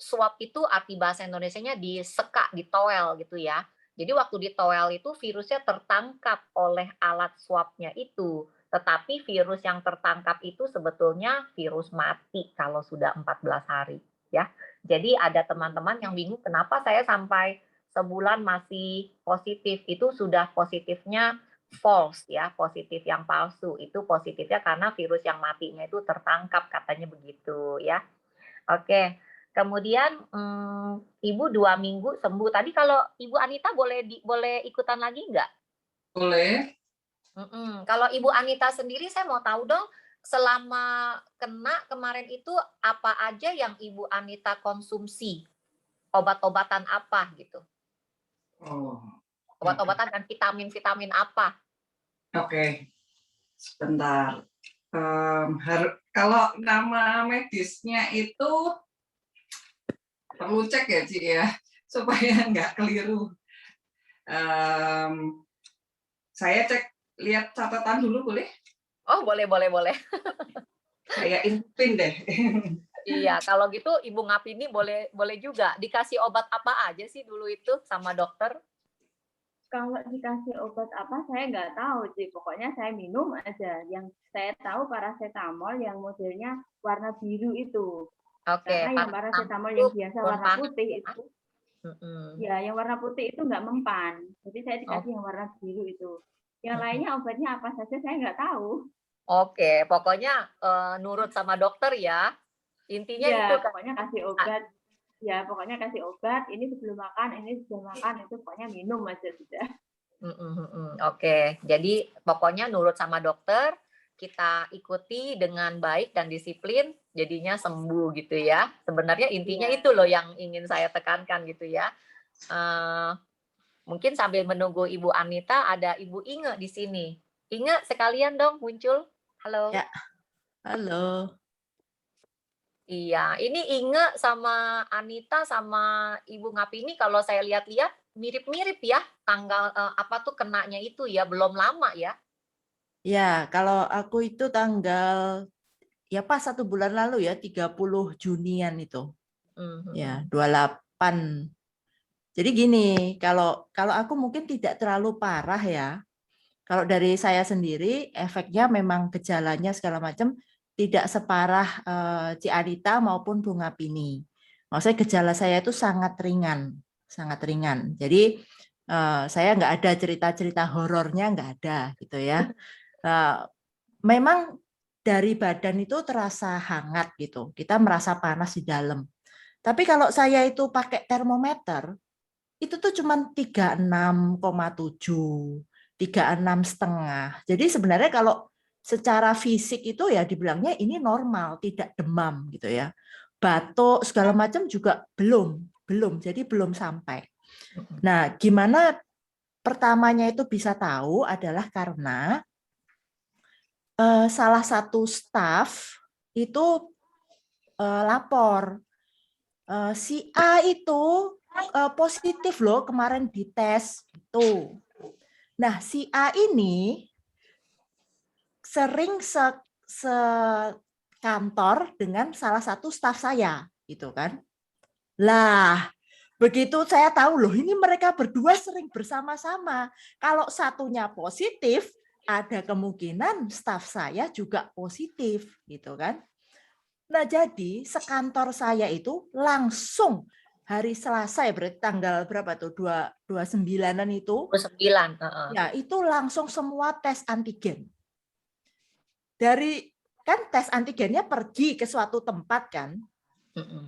Speaker 1: swab itu arti bahasa Indonesianya diseka, ditowel gitu ya. Jadi waktu ditowel itu virusnya tertangkap oleh alat swabnya itu. Tetapi virus yang tertangkap itu sebetulnya virus mati kalau sudah 14 hari. Ya. Jadi ada teman-teman yang bingung kenapa saya sampai sebulan masih positif, itu sudah positifnya false ya, positif yang palsu. Itu positifnya karena virus yang matinya itu tertangkap katanya begitu ya. Oke. Kemudian Ibu 2 minggu sembuh. Tadi kalau Ibu Anita boleh ikutan lagi nggak?
Speaker 7: Boleh.
Speaker 1: Kalau Ibu Anita sendiri saya mau tahu dong, selama kena kemarin itu apa aja yang Ibu Anita konsumsi? Obat-obatan apa gitu? Obat-obatan dan vitamin-vitamin apa?
Speaker 7: Oke, sebentar. Kalau nama medisnya itu perlu cek ya, Ci ya, supaya nggak keliru. Saya lihat catatan dulu boleh?
Speaker 1: Oh, boleh.
Speaker 7: Saya intipin deh.
Speaker 1: Iya, kalau gitu Ibu Ngapini boleh juga dikasih obat apa aja sih dulu itu sama dokter?
Speaker 4: Kalau dikasih obat apa saya nggak tahu sih, pokoknya saya minum aja. Yang saya tahu paracetamol yang modelnya warna biru itu. Karena yang paracetamol yang biasa warna putih itu, ya yang warna putih itu nggak mempan. Jadi saya dikasih yang warna biru itu. Yang lainnya obatnya apa saja saya nggak tahu.
Speaker 1: Oke, pokoknya nurut sama dokter ya. Intinya
Speaker 4: ya,
Speaker 1: itu
Speaker 4: pokoknya kasih obat. Ya, pokoknya kasih obat, ini sebelum makan, ini sebelum makan, itu pokoknya minum aja sudah.
Speaker 1: Oke, jadi pokoknya nurut sama dokter, kita ikuti dengan baik dan disiplin, jadinya sembuh gitu ya. Sebenarnya intinya itu loh yang ingin saya tekankan gitu ya. Mungkin sambil menunggu Ibu Anita, ada Ibu Inge di sini. Inge, sekalian dong muncul. Halo.
Speaker 6: Ya. Halo.
Speaker 1: Iya, ini Inge sama Anita sama Ibu Ngapini kalau saya lihat-lihat mirip-mirip ya tanggal apa tuh kenanya itu ya, belum lama ya.
Speaker 6: Ya, kalau aku itu tanggal ya pas 1 bulan lalu ya 30 Junian itu. Ya, 28. Jadi gini, kalau aku mungkin tidak terlalu parah ya. Kalau dari saya sendiri, efeknya memang gejalanya segala macam tidak separah Ci Anita maupun Bu Ngapini. Maksudnya gejala saya itu sangat ringan, sangat ringan. Jadi saya nggak ada cerita-cerita horornya, nggak ada gitu ya. Memang dari badan itu terasa hangat gitu, kita merasa panas di dalam. Tapi kalau saya itu pakai termometer, itu tuh cuma 36,7. 36,5. Jadi sebenarnya kalau secara fisik itu ya dibilangnya ini normal, tidak demam gitu ya. Batuk segala macam juga belum. Jadi belum sampai. Nah, gimana pertamanya itu bisa tahu adalah karena salah satu staf itu lapor si A itu positif loh kemarin dites itu. Nah, si A ini sering sekantor dengan salah satu staf saya, gitu kan. Lah, begitu saya tahu loh, ini mereka berdua sering bersama-sama. Kalau satunya positif, ada kemungkinan staf saya juga positif, gitu kan. Nah, jadi sekantor saya itu langsung hari Selasa ya, berarti tanggal berapa tuh? 29-an itu.
Speaker 1: 29.
Speaker 6: Ya, itu langsung semua tes antigen. Dari kan tes antigennya pergi ke suatu tempat kan.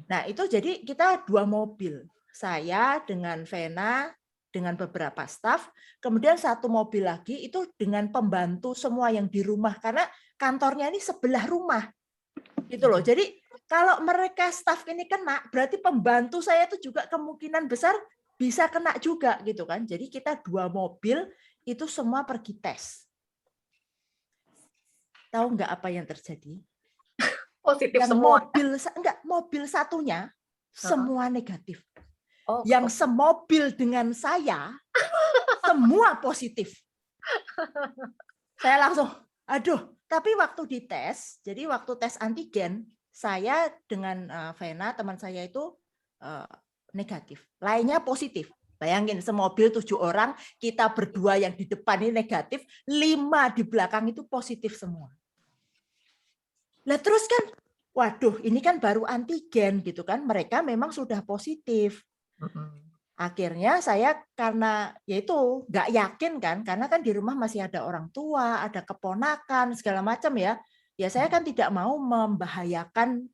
Speaker 6: Nah, itu jadi kita 2 mobil. Saya dengan Vena dengan beberapa staf, kemudian 1 mobil lagi itu dengan pembantu semua yang di rumah karena kantornya ini sebelah rumah. Gitu loh. Jadi kalau mereka staf ini kena, berarti pembantu saya itu juga kemungkinan besar bisa kena juga gitu kan. Jadi kita 2 mobil itu semua pergi tes. Tahu nggak apa yang terjadi?
Speaker 1: Positif
Speaker 6: Yang
Speaker 1: semua.
Speaker 6: mobil satunya semua negatif.
Speaker 1: Oh,
Speaker 6: Yang semobil dengan saya semua positif. Saya langsung, aduh. Tapi waktu dites, jadi waktu tes antigen, saya dengan Vena teman saya itu negatif. Lainnya positif. Bayangin semobil 7 orang, kita berdua yang di depan ini negatif, 5 di belakang itu positif semua. Lah terus kan, waduh ini kan baru antigen gitu kan, mereka memang sudah positif. Akhirnya saya karena yaitu nggak yakin kan, karena kan di rumah masih ada orang tua, ada keponakan segala macam ya. Ya saya kan tidak mau membahayakan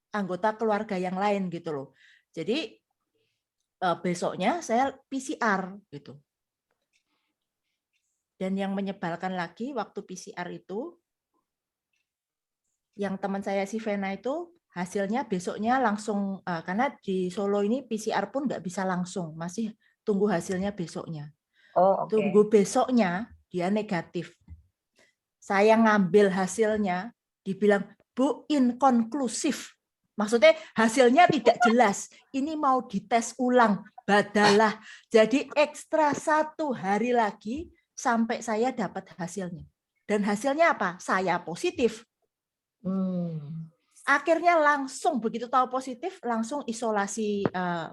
Speaker 6: anggota keluarga yang lain gitu loh. Jadi besoknya saya PCR gitu. Dan yang menyebalkan lagi waktu PCR itu, yang teman saya si Vena itu hasilnya besoknya langsung, karena di Solo ini PCR pun nggak bisa langsung, masih tunggu hasilnya besoknya. Tunggu besoknya dia negatif. Saya ngambil hasilnya, dibilang Bu inkonklusif. Maksudnya hasilnya tidak jelas. Ini mau dites ulang, badalah. Jadi ekstra 1 hari lagi sampai saya dapat hasilnya. Dan hasilnya apa? Saya positif. Akhirnya langsung begitu tahu positif langsung isolasi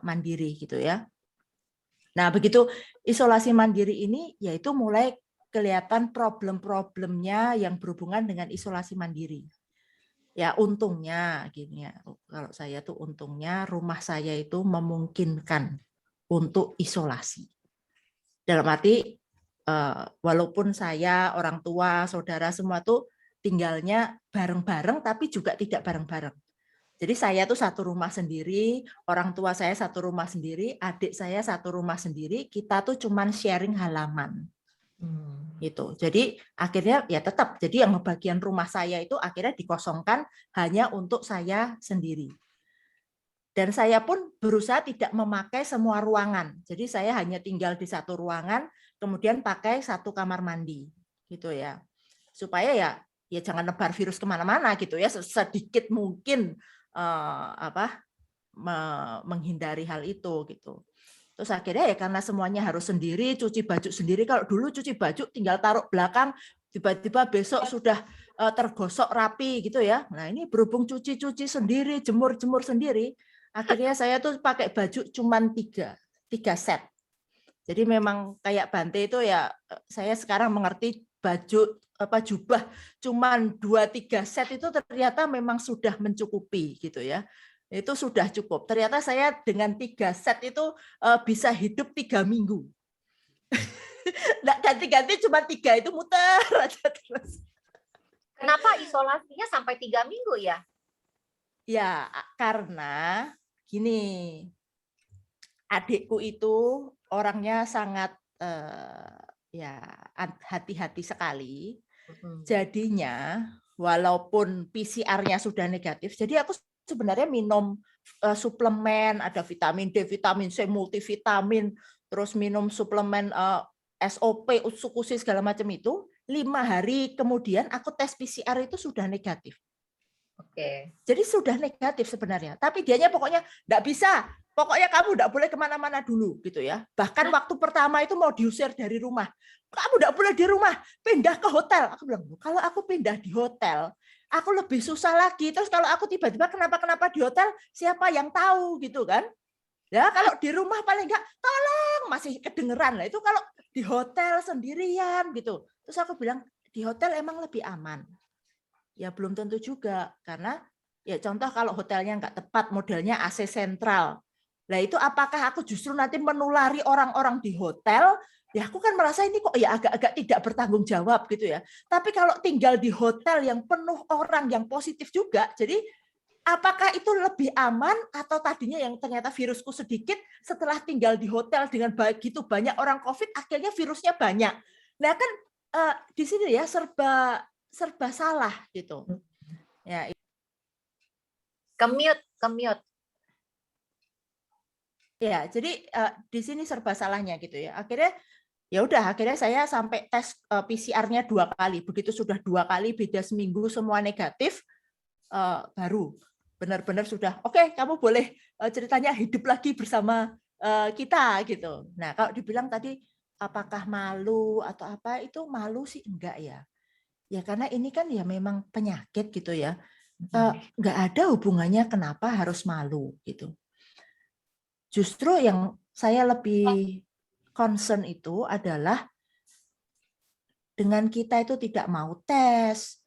Speaker 6: mandiri gitu ya. Nah, begitu isolasi mandiri ini yaitu mulai kelihatan problem-problemnya yang berhubungan dengan isolasi mandiri. Ya, untungnya gini ya. Kalau saya tuh untungnya rumah saya itu memungkinkan untuk isolasi. Dalam arti walaupun saya, orang tua, saudara semua tuh tinggalnya bareng-bareng tapi juga tidak bareng-bareng. Jadi saya tuh 1 rumah sendiri, orang tua saya 1 rumah sendiri, adik saya 1 rumah sendiri, kita tuh cuman sharing halaman. Gitu. Jadi akhirnya ya tetap, jadi yang bagian rumah saya itu akhirnya dikosongkan hanya untuk saya sendiri. Dan saya pun berusaha tidak memakai semua ruangan. Jadi saya hanya tinggal di 1 ruangan, kemudian pakai 1 kamar mandi. Gitu ya. Supaya ya jangan nebar virus kemana-mana gitu ya, sedikit mungkin menghindari hal itu gitu. Terus akhirnya ya karena semuanya harus sendiri, cuci baju sendiri. Kalau dulu cuci baju tinggal taruh belakang, tiba-tiba besok sudah tergosok rapi gitu ya. Nah ini berhubung cuci-cuci sendiri, jemur-jemur sendiri, akhirnya saya tuh pakai baju cuman tiga set. Jadi memang kayak Bante itu ya, saya sekarang mengerti baju jubah cuman 2-3 set itu ternyata memang sudah mencukupi gitu ya. Itu sudah cukup. Ternyata saya dengan 3 set itu bisa hidup 3 minggu. Nggak ganti-ganti, cuma 3 itu muter aja terus.
Speaker 1: Kenapa isolasinya sampai 3 minggu ya?
Speaker 6: Ya, karena gini, adikku itu orangnya sangat ya hati-hati sekali. Jadinya walaupun PCR-nya sudah negatif, jadi aku sebenarnya minum suplemen, ada vitamin D, vitamin C, multivitamin, terus minum suplemen SOP, Utsukushi segala macam itu, 5 hari kemudian aku tes PCR itu sudah negatif.
Speaker 1: Oke.
Speaker 6: Jadi sudah negatif sebenarnya, tapi dianya pokoknya enggak bisa. Pokoknya kamu enggak boleh kemana-mana dulu gitu ya. Bahkan waktu pertama itu mau diusir dari rumah. Kamu enggak boleh di rumah, pindah ke hotel. Aku bilang, kalau aku pindah di hotel, aku lebih susah lagi. Terus kalau aku tiba-tiba kenapa-kenapa di hotel, siapa yang tahu gitu kan? Ya kalau di rumah paling enggak, tolong masih kedengeran lah. Itu kalau di hotel sendirian gitu. Terus aku bilang, di hotel emang lebih aman. Ya belum tentu juga, karena ya contoh kalau hotelnya nggak tepat, modelnya AC sentral. Nah itu apakah aku justru nanti menulari orang-orang di hotel? Ya aku kan merasa ini kok ya agak-agak tidak bertanggung jawab gitu ya. Tapi kalau tinggal di hotel yang penuh orang yang positif juga, jadi apakah itu lebih aman atau tadinya yang ternyata virusku sedikit, setelah tinggal di hotel dengan begitu banyak orang COVID, akhirnya virusnya banyak. Nah kan di sini ya serba salah gitu. Ya.
Speaker 1: Commute.
Speaker 6: Ya, jadi di sini serba salahnya gitu ya. Akhirnya saya sampai tes PCR-nya 2 kali. Begitu sudah 2 kali beda seminggu semua negatif, baru benar-benar sudah oke, kamu boleh ceritanya hidup lagi bersama kita gitu. Nah, kalau dibilang tadi apakah malu atau apa, itu malu sih enggak ya. Ya karena ini kan ya memang penyakit gitu ya. Nggak ada hubungannya kenapa harus malu gitu. Justru yang saya lebih concern itu adalah dengan kita itu tidak mau tes,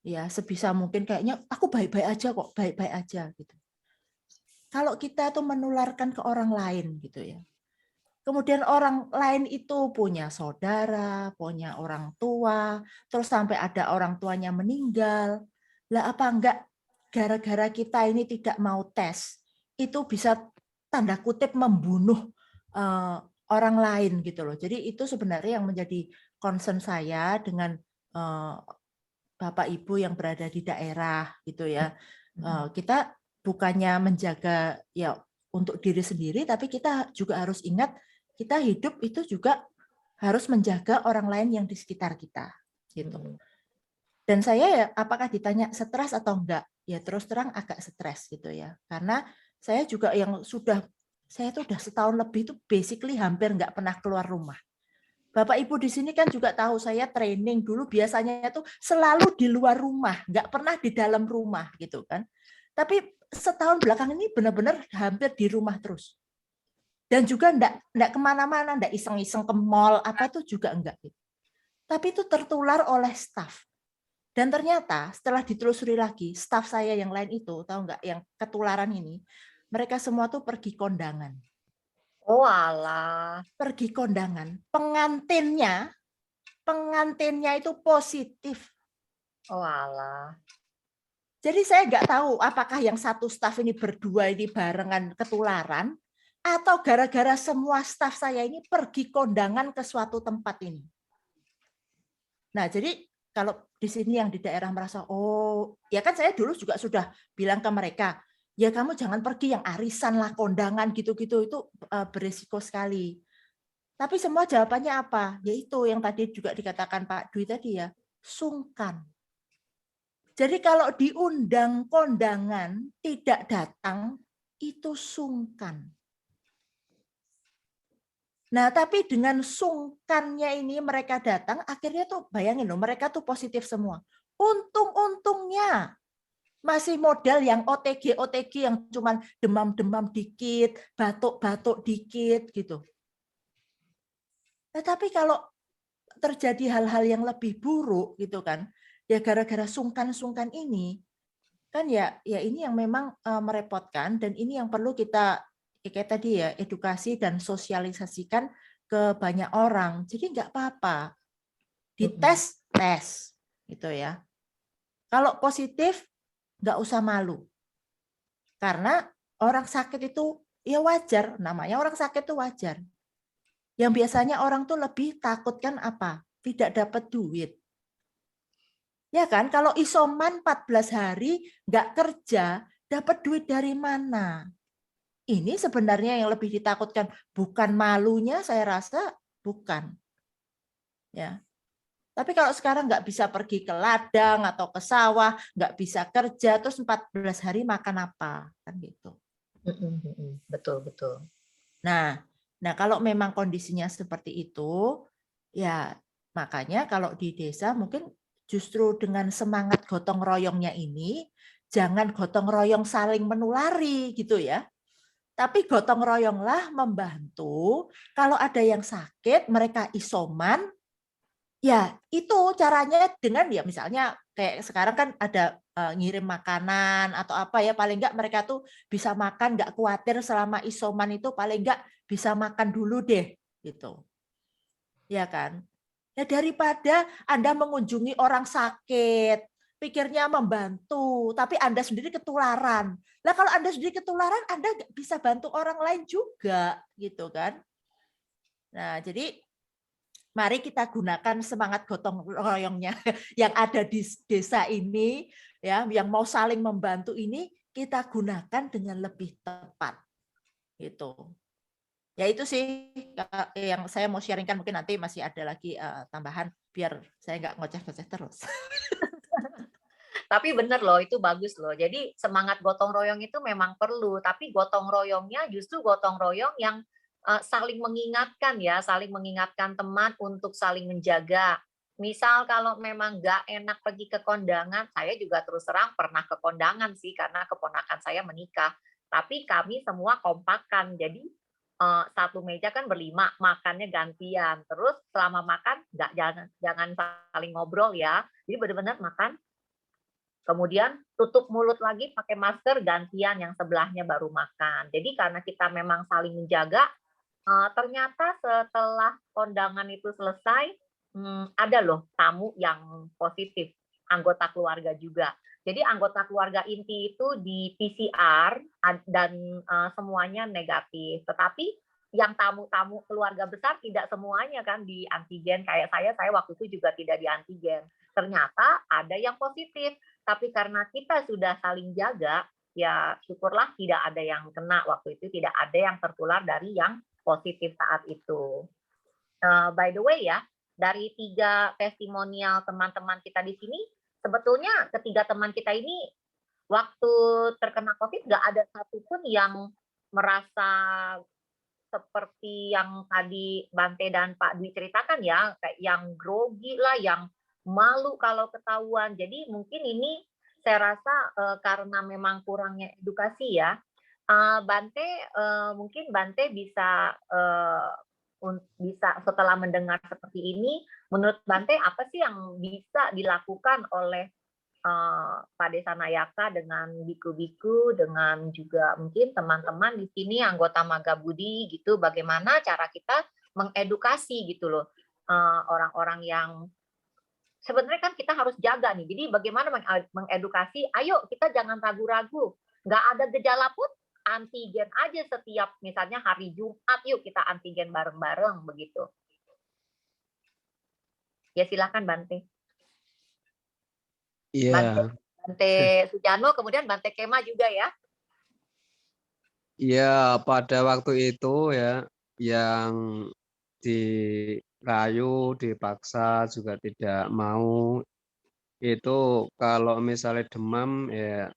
Speaker 6: ya sebisa mungkin kayaknya aku baik-baik aja kok, baik-baik aja gitu. Kalau kita tuh menularkan ke orang lain gitu ya. Kemudian orang lain itu punya saudara, punya orang tua, terus sampai ada orang tuanya meninggal. Lah apa enggak gara-gara kita ini tidak mau tes, itu bisa tanda kutip membunuh orang lain gitu loh. Jadi itu sebenarnya yang menjadi concern saya dengan Bapak Ibu yang berada di daerah gitu ya. Kita bukannya menjaga ya untuk diri sendiri, tapi kita juga harus ingat kita hidup itu juga harus menjaga orang lain yang di sekitar kita gitu. Dan saya ya apakah ditanya stres atau enggak? Ya terus terang agak stres gitu ya. Karena saya juga yang saya tuh udah setahun lebih itu basically hampir nggak pernah keluar rumah. Bapak Ibu di sini kan juga tahu saya training dulu biasanya itu selalu di luar rumah, nggak pernah di dalam rumah gitu kan. Tapi setahun belakang ini benar-benar hampir di rumah terus. Dan juga enggak kemana-mana, enggak iseng-iseng ke mall, apa itu juga enggak. Tapi itu tertular oleh staf. Dan ternyata setelah ditelusuri lagi, staf saya yang lain itu, tahu enggak, yang ketularan ini, mereka semua tuh pergi kondangan.
Speaker 1: Oh alah.
Speaker 6: Pergi kondangan. Pengantinnya itu positif.
Speaker 1: Oh alah.
Speaker 6: Jadi saya enggak tahu apakah yang satu staf ini berdua ini barengan ketularan, atau gara-gara semua staf saya ini pergi kondangan ke suatu tempat ini. Nah, jadi kalau di sini yang di daerah merasa, oh, ya kan saya dulu juga sudah bilang ke mereka, ya kamu jangan pergi yang arisan lah, kondangan gitu-gitu, itu berisiko sekali. Tapi semua jawabannya apa? Yaitu yang tadi juga dikatakan Pak Dwi tadi ya, sungkan. Jadi kalau diundang kondangan tidak datang, itu sungkan. Nah, tapi dengan sungkannya ini mereka datang, akhirnya tuh bayangin loh, mereka tuh positif semua. Untung-untungnya masih modal yang OTG yang cuman demam-demam dikit, batuk-batuk dikit gitu. Nah, tapi kalau terjadi hal-hal yang lebih buruk gitu kan, ya gara-gara sungkan-sungkan ini, kan ya ini yang memang merepotkan, dan ini yang perlu kita kayak tadi ya, edukasi dan sosialisasikan ke banyak orang. Jadi nggak apa-apa, dites tes gitu ya. Kalau positif nggak usah malu, karena orang sakit itu ya wajar, namanya orang sakit itu wajar. Yang biasanya orang tuh lebih takutkan apa? Tidak dapat duit. Ya kan, kalau isoman 14 hari nggak kerja, dapat duit dari mana? Ini sebenarnya yang lebih ditakutkan, bukan malunya, saya rasa bukan. Ya. Tapi kalau sekarang nggak bisa pergi ke ladang atau ke sawah, nggak bisa kerja, terus 14 hari makan apa? Kan gitu.
Speaker 1: Betul, betul.
Speaker 6: Nah, kalau memang kondisinya seperti itu, ya makanya kalau di desa mungkin justru dengan semangat gotong royongnya ini, jangan gotong royong saling menulari gitu ya. Tapi gotong royonglah membantu kalau ada yang sakit, mereka isoman, ya itu caranya dengan ya misalnya kayak sekarang kan ada ngirim makanan atau apa ya, paling enggak mereka tuh bisa makan, enggak khawatir selama isoman itu, paling enggak bisa makan dulu deh gitu. Ya kan? Ya daripada Anda mengunjungi orang sakit, pikirnya membantu, tapi Anda sendiri ketularan. Lah kalau Anda sendiri ketularan, Anda nggak bisa bantu orang lain juga, gitu kan? Nah, jadi mari kita gunakan semangat gotong royongnya yang ada di desa ini, ya, yang mau saling membantu ini, kita gunakan dengan lebih tepat, gitu. Ya itu sih yang saya mau sharingkan, mungkin nanti masih ada lagi tambahan biar saya nggak ngoceh-ngoceh terus.
Speaker 1: Tapi bener loh, itu bagus loh. Jadi semangat gotong royong itu memang perlu, tapi gotong royongnya justru gotong royong yang saling mengingatkan ya, saling mengingatkan teman untuk saling menjaga. Misal kalau memang nggak enak pergi ke kondangan, saya juga terus terang pernah ke kondangan sih, karena keponakan saya menikah. Tapi kami semua kompakan, jadi satu meja kan berlima, makannya gantian. Terus selama makan jangan saling ngobrol ya. Jadi benar-benar makan, kemudian tutup mulut lagi pakai masker, gantian yang sebelahnya baru makan. Jadi karena kita memang saling menjaga, ternyata setelah kondangan itu selesai, ada loh tamu yang positif, anggota keluarga juga. Jadi anggota keluarga inti itu di PCR dan semuanya negatif. Tetapi yang tamu-tamu keluarga besar tidak semuanya kan di antigen. Kayak saya waktu itu juga tidak di antigen. Ternyata ada yang positif. Tapi karena kita sudah saling jaga, ya syukurlah tidak ada yang kena waktu itu, tidak ada yang tertular dari yang positif saat itu. By the way ya, dari 3 testimonial teman-teman kita di sini, sebetulnya ketiga teman kita ini waktu terkena COVID nggak ada satupun yang merasa seperti yang tadi Bante dan Pak Dwi ceritakan ya, kayak yang grogi lah, yang malu kalau ketahuan. Jadi mungkin ini saya rasa karena memang kurangnya edukasi ya. Bante, mungkin Bante bisa setelah mendengar seperti ini, menurut Bante apa sih yang bisa dilakukan oleh Pak Desa Nayaka dengan biku-biku, dengan juga mungkin teman-teman di sini anggota Magabudi gitu, bagaimana cara kita mengedukasi gitu loh orang-orang yang sebenarnya kan kita harus jaga nih. Jadi bagaimana mengedukasi, ayo kita jangan ragu-ragu, nggak ada gejala pun antigen aja setiap misalnya hari Jumat, yuk kita antigen bareng-bareng begitu. Ya silakan Bante.
Speaker 2: Iya.
Speaker 1: Bante Sujano, kemudian Bante Kema juga ya.
Speaker 2: Iya, pada waktu itu ya yang dirayu, dipaksa juga tidak mau. Itu kalau misalnya demam ya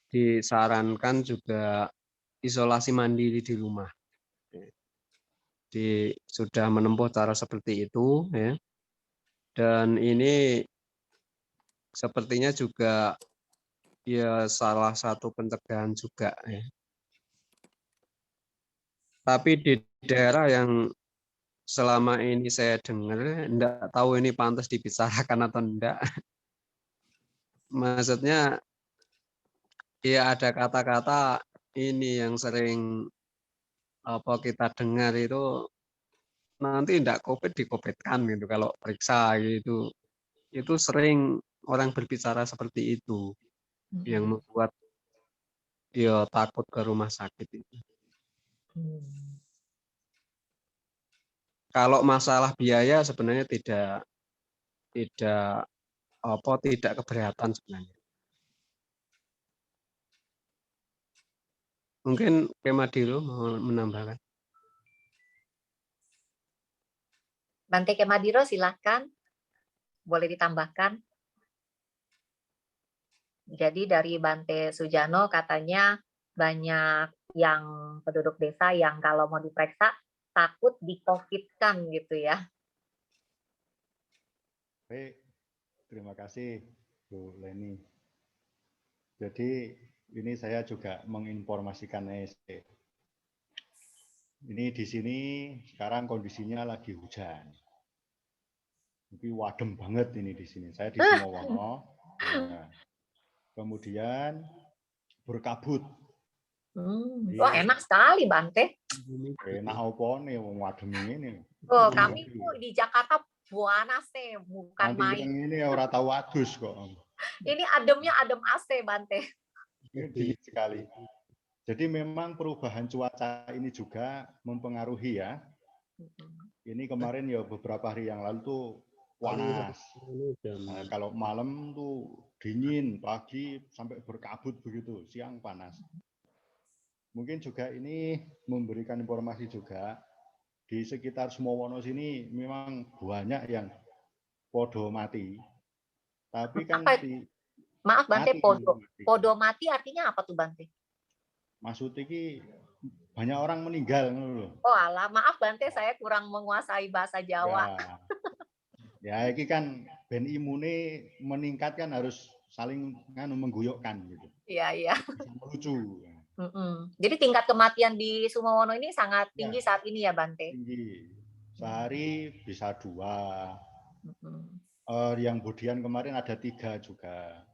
Speaker 2: disarankan juga isolasi mandiri di rumah. Sudah menempuh cara seperti itu ya. Dan ini sepertinya juga ya salah satu pencegahan juga ya. Tapi di daerah yang selama ini saya dengar, enggak tahu ini pantas dibicarakan atau enggak. Maksudnya ya ada kata-kata ini yang sering apa kita dengar itu nanti enggak COVID di-COVID-kan gitu kalau periksa gitu. Itu sering orang berbicara seperti itu yang membuat ya takut ke rumah sakit itu. Kalau masalah biaya sebenarnya tidak keberatan sebenarnya. Mungkin Kemadilo mau menambahkan.
Speaker 1: Bante Kemadiro silahkan, boleh ditambahkan. Jadi dari Bante Sujano katanya banyak yang penduduk desa yang kalau mau diperiksa takut di-COVID-kan gitu ya.
Speaker 3: Baik, terima kasih Bu Leni. Jadi ini saya juga menginformasikan ESE. Ini di sini sekarang kondisinya lagi hujan. Ini wadem banget ini di sini. Saya di Sumowono. Nah, kemudian berkabut.
Speaker 1: Wah, enak sekali Bante.
Speaker 3: Enak apa nih wong wadem ini.
Speaker 1: Oh, kami tuh di Jakarta panas nih, bukan
Speaker 3: Nanti
Speaker 1: main.
Speaker 3: yang ini orang tahu adus kok.
Speaker 1: Ini ademnya adem AC Bante.
Speaker 3: Ini dingin sekali. Jadi memang perubahan cuaca ini juga mempengaruhi ya. Ini kemarin ya beberapa hari yang lalu tuh panas. Nah, kalau malam tuh dingin, pagi sampai berkabut begitu, siang panas. Mungkin juga ini memberikan informasi juga di sekitar Sumowono sini memang banyak yang podo mati. Tapi kan
Speaker 1: Maaf Bante,
Speaker 3: mati.
Speaker 1: podo mati artinya apa tuh Bante?
Speaker 3: Maksudnya ini banyak orang meninggal.
Speaker 1: Oh alah, maaf Bante, saya kurang menguasai bahasa Jawa.
Speaker 3: Ya ini kan ben imune meningkat kan harus saling mengguyokkan gitu.
Speaker 1: Iya.
Speaker 3: Lucu.
Speaker 1: Jadi tingkat kematian di Sumowono ini sangat tinggi saat ini ya Bante?
Speaker 3: Tinggi. Sehari bisa 2. Yang Budian kemarin ada 3 juga.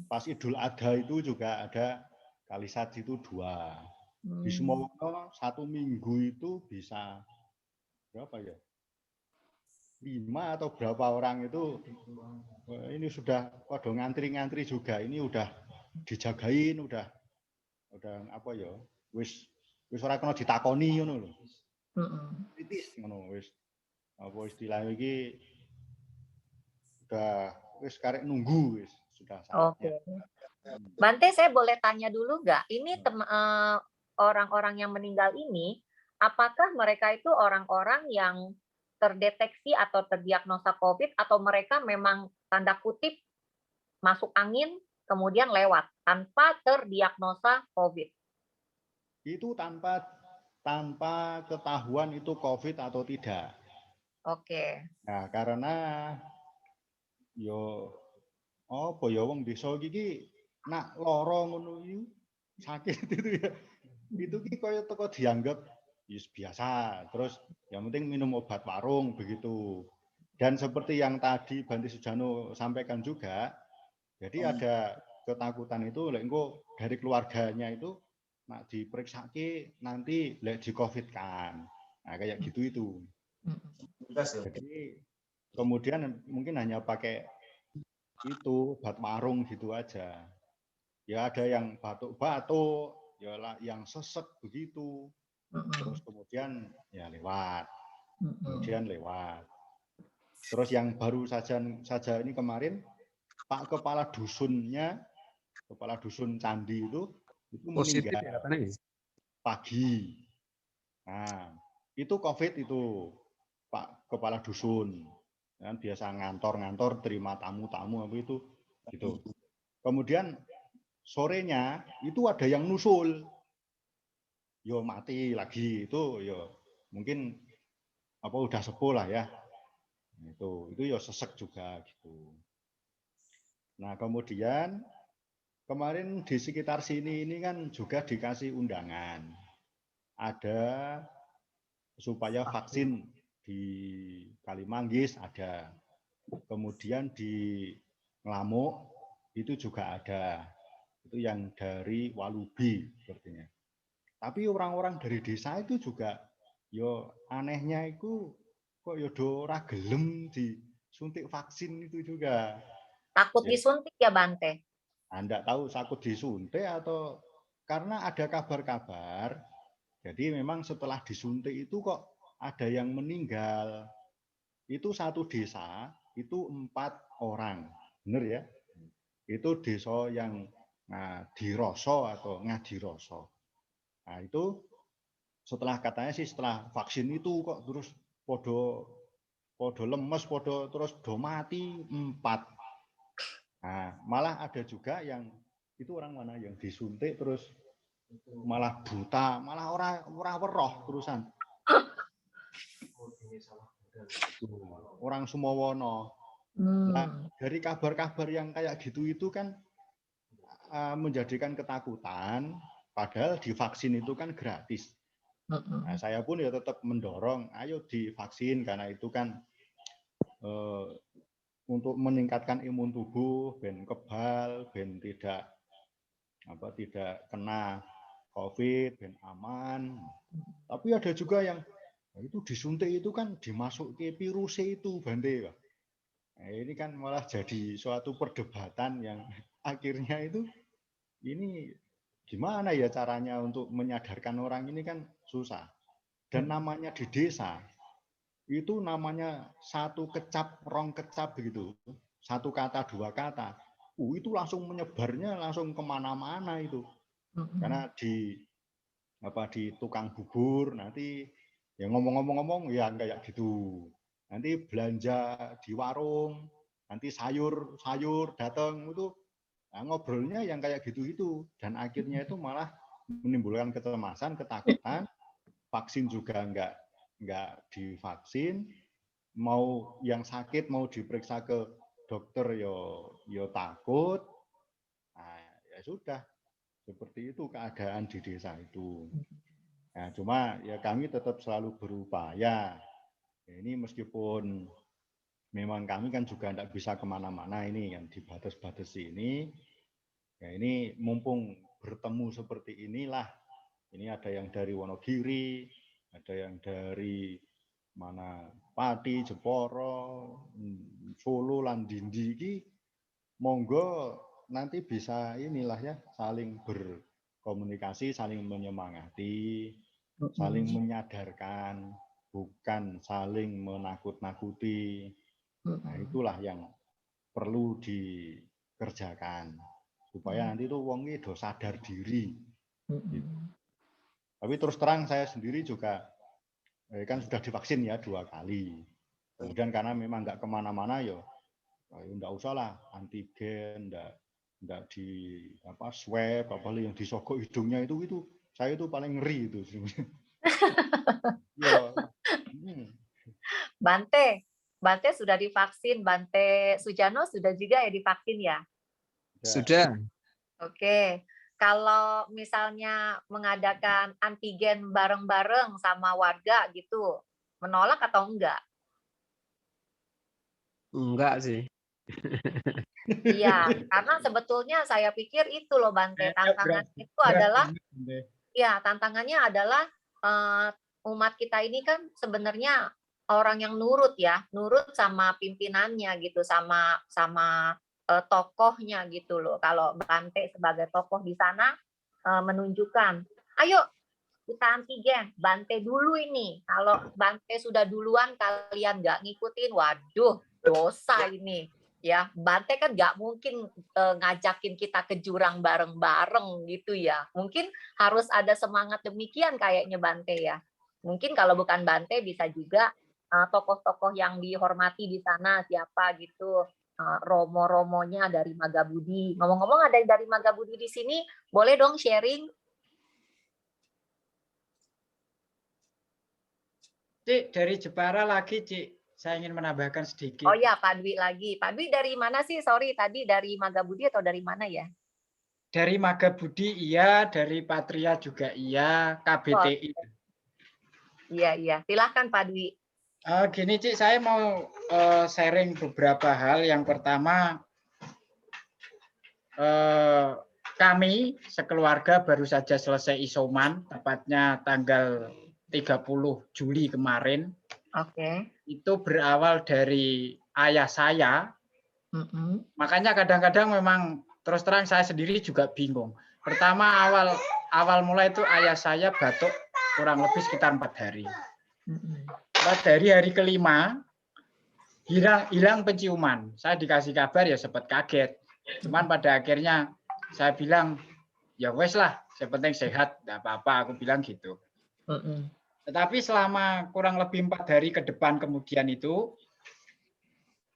Speaker 3: Pas Idul Adha itu juga ada kali satu itu 2. Di Sumowono 1 minggu itu bisa berapa ya? 5 atau berapa orang itu ini sudah pada ngantri-ngantri juga. Ini udah dijagain, udah apa ya? Wis ora kena ditakoni ngono lho. Kritis ngono wis. Apa istilahnya iki udah wis karek nunggu wis sudah saatnya.
Speaker 1: Bante, saya boleh tanya dulu nggak? Ini orang-orang yang meninggal ini, apakah mereka itu orang-orang yang terdeteksi atau terdiagnosa COVID atau mereka memang tanda kutip masuk angin kemudian lewat tanpa terdiagnosa COVID?
Speaker 3: Itu tanpa ketahuan itu COVID atau tidak.
Speaker 1: Oke.
Speaker 3: Nah, karena yo apa ya wong desa iki nak lara ngono iki sakit itu ya. Itu ki kaya teko dianggap biasa. Terus yang penting minum obat warung begitu. Dan seperti yang tadi Bante Sujano sampaikan juga, jadi ada ketakutan itu lek engko dari keluarganya itu nak diperiksa nanti lek di COVID kan. Nah, kayak gitu itu. Jadi kemudian mungkin hanya pakai itu obat warung gitu aja. Ya ada yang batuk-batuk, ya yang sesek begitu. Terus kemudian ya lewat. Terus yang baru saja ini kemarin Pak Kepala Dusun Candi itu meninggal pagi. Nah, itu COVID itu Pak Kepala Dusun. kan biasa ngantor terima tamu apa itu gitu. Kemudian sorenya itu ada yang nusul, yo mati lagi itu, yo mungkin apa udah sepuh lah ya, itu yo sesek juga gitu. Nah kemudian kemarin di sekitar sini ini kan juga dikasih undangan, ada supaya vaksin di Kalimanggis ada, kemudian di Ngelamuk itu juga ada, itu yang dari Walubi sepertinya. Tapi orang-orang dari desa itu juga, yo anehnya itu kok yo ora gelem disuntik vaksin itu juga.
Speaker 1: Takut
Speaker 3: Ya,
Speaker 1: disuntik ya Bante?
Speaker 3: Anda tahu takut disuntik atau karena ada kabar-kabar, jadi memang setelah disuntik itu kok ada yang meninggal. Itu satu desa, itu 4 orang. Benar ya? Itu desa yang Ngadiroso atau Ngadiroso. Nah itu setelah katanya sih setelah vaksin itu kok terus podo lemes, podo terus do mati 4. Nah malah ada juga yang itu orang mana yang disuntik terus malah buta, malah orang weroh terusan. Orang Sumowono. Nah, dari kabar-kabar yang kayak gitu itu kan menjadikan ketakutan, padahal divaksin itu kan gratis. Nah, saya pun ya tetap mendorong, ayo divaksin karena itu kan untuk meningkatkan imun tubuh, ben kebal, ben tidak kena COVID, ben aman. Tapi ada juga yang itu disuntik itu kan dimasuk ke virusnya itu Bante. Nah, ini kan malah jadi suatu perdebatan yang akhirnya itu ini gimana ya caranya untuk menyadarkan orang ini kan susah. Dan namanya di desa itu namanya satu kecap, rong kecap begitu. Satu kata, 2 kata. Itu langsung menyebarnya langsung kemana-mana itu. Karena di tukang bubur nanti ya ngomong-ngomong ya kayak gitu. Nanti belanja di warung, nanti sayur datang itu ngobrolnya yang kayak gitu-gitu. Dan akhirnya itu malah menimbulkan kecemasan, ketakutan. Vaksin juga nggak divaksin. Mau yang sakit mau diperiksa ke dokter yo takut. Nah, ya sudah. Seperti itu keadaan di desa itu. Nah, cuma ya kami tetap selalu berupaya. Ini meskipun memang kami kan juga tidak bisa kemana-mana ini yang dibatas-batasi ini. Ya ini mumpung bertemu seperti inilah. Ini ada yang dari Wonogiri, ada yang dari mana Pati, Jeporo, Solo, Landindi. Monggo nanti bisa inilah ya saling berkomunikasi, saling menyemangati, saling menyadarkan, bukan saling menakut-nakuti. Nah, itulah yang perlu dikerjakan supaya nanti tuh wong itu sadar diri. Gitu. Tapi terus terang saya sendiri juga kan sudah divaksin ya 2 kali. Kemudian karena memang nggak kemana-mana ya enggak usah lah antigen, enggak di swab, apalagi yang disogok hidungnya itu saya itu paling ngeri itu. Ya.
Speaker 1: Bante sudah divaksin, Bante Sujano sudah juga ya divaksin ya?
Speaker 2: Sudah.
Speaker 1: Oke. Kalau misalnya mengadakan antigen bareng-bareng sama warga gitu, menolak atau enggak?
Speaker 2: Enggak sih.
Speaker 1: Iya, karena sebetulnya saya pikir itu loh Bante, tantangannya itu adalah ya tantangannya adalah umat kita ini kan sebenarnya orang yang nurut ya, nurut sama pimpinannya gitu, sama tokohnya gitu loh. Kalau Bante sebagai tokoh di sana menunjukkan, ayo kita antigen, Bante dulu ini. Kalau Bante sudah duluan kalian nggak ngikutin, waduh dosa ini. Ya, Bante kan nggak mungkin ngajakin kita ke jurang bareng-bareng gitu ya. Mungkin harus ada semangat demikian kayaknya Bante ya. Mungkin kalau bukan Bante bisa juga tokoh-tokoh yang dihormati di sana siapa gitu, romo-romonya dari Magabudi. Ngomong-ngomong ada dari Magabudi di sini, boleh dong sharing?
Speaker 5: Cik, dari Jepara lagi, Cik. Saya ingin menambahkan sedikit.
Speaker 1: Oh ya, Pak Dwi lagi. Pak Dwi dari mana sih? Sorry, tadi dari Magabudi atau dari mana ya?
Speaker 5: Dari Magabudi iya, dari Patria juga iya, KBTI.
Speaker 1: Iya. Silahkan Pak Dwi.
Speaker 5: Gini Cik, saya mau sharing beberapa hal. Yang pertama, kami sekeluarga baru saja selesai isoman, tepatnya tanggal 30 Juli kemarin.
Speaker 1: Oke.
Speaker 5: Itu berawal dari ayah saya. Makanya kadang-kadang memang terus terang saya sendiri juga bingung. Pertama awal mulai itu ayah saya batuk kurang lebih sekitar 4 hari. Dari hari kelima hilang penciuman. Saya dikasih kabar ya sempat kaget. Cuman pada akhirnya saya bilang ya wes lah, yang penting sehat, enggak apa-apa, aku bilang gitu. Tetapi selama kurang lebih 4 hari ke depan kemudian itu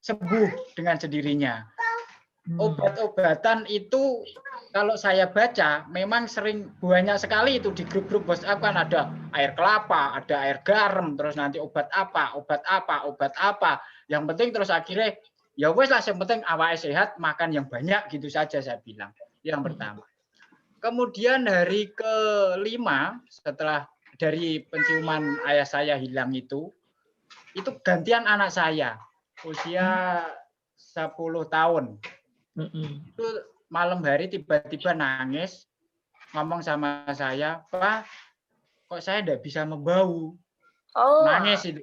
Speaker 5: sembuh dengan sendirinya. Obat-obatan itu kalau saya baca memang sering banyak sekali itu di grup-grup WhatsApp kan ada air kelapa, ada air garam, terus nanti obat apa. Yang penting terus akhirnya ya wes lah, yang penting awake sehat, makan yang banyak gitu saja saya bilang. Yang pertama. Kemudian hari kelima setelah dari penciuman ayah saya hilang itu gantian anak saya usia 10 tahun. Itu malam hari tiba-tiba nangis, ngomong sama saya, "Pak, kok saya tidak bisa membau?" Nangis itu.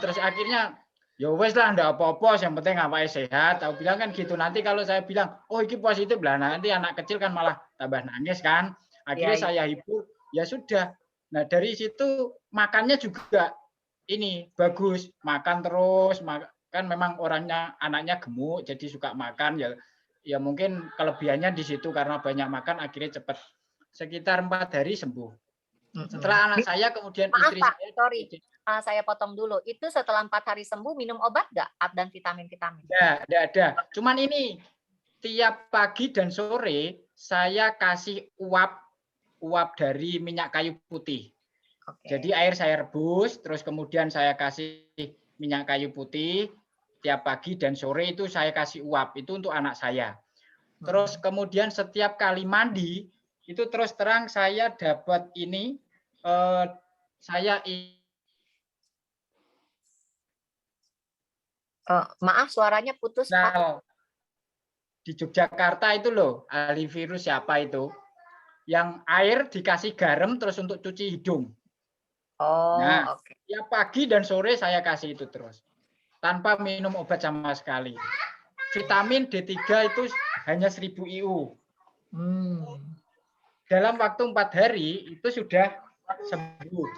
Speaker 5: Terus akhirnya ya wes lah, enggak apa-apa, yang penting awake sehat. Aku bilang kan gitu. Nanti kalau saya bilang, "Oh, ini positif," lah nanti anak kecil kan malah tambah nangis kan. Akhirnya saya hibur, ya sudah. Nah, dari situ makannya juga ini bagus, makan terus, kan memang anaknya gemuk jadi suka makan ya mungkin kelebihannya di situ karena banyak makan akhirnya cepat sekitar 4 hari sembuh. Setelah anak saya kemudian
Speaker 1: Maaf,
Speaker 5: istri
Speaker 1: Pak,
Speaker 5: saya
Speaker 1: sorry. Saya potong dulu. Itu setelah 4 hari sembuh minum obat nggak? Dan vitamin-vitamin?
Speaker 5: Nggak ada. Cuman ini tiap pagi dan sore saya kasih uap dari minyak kayu putih. Jadi air saya rebus, terus kemudian saya kasih minyak kayu putih tiap pagi dan sore itu saya kasih uap. Itu untuk anak saya. Terus kemudian setiap kali mandi itu terus terang saya dapat ini
Speaker 1: maaf suaranya putus, Pak.
Speaker 5: Di Yogyakarta itu loh, ahli virus siapa itu? Yang air dikasih garam terus untuk cuci hidung. Tiap pagi dan sore saya kasih itu terus. Tanpa minum obat sama sekali. Vitamin D3 itu hanya 1000 IU. Dalam waktu 4 hari itu sudah sembuh.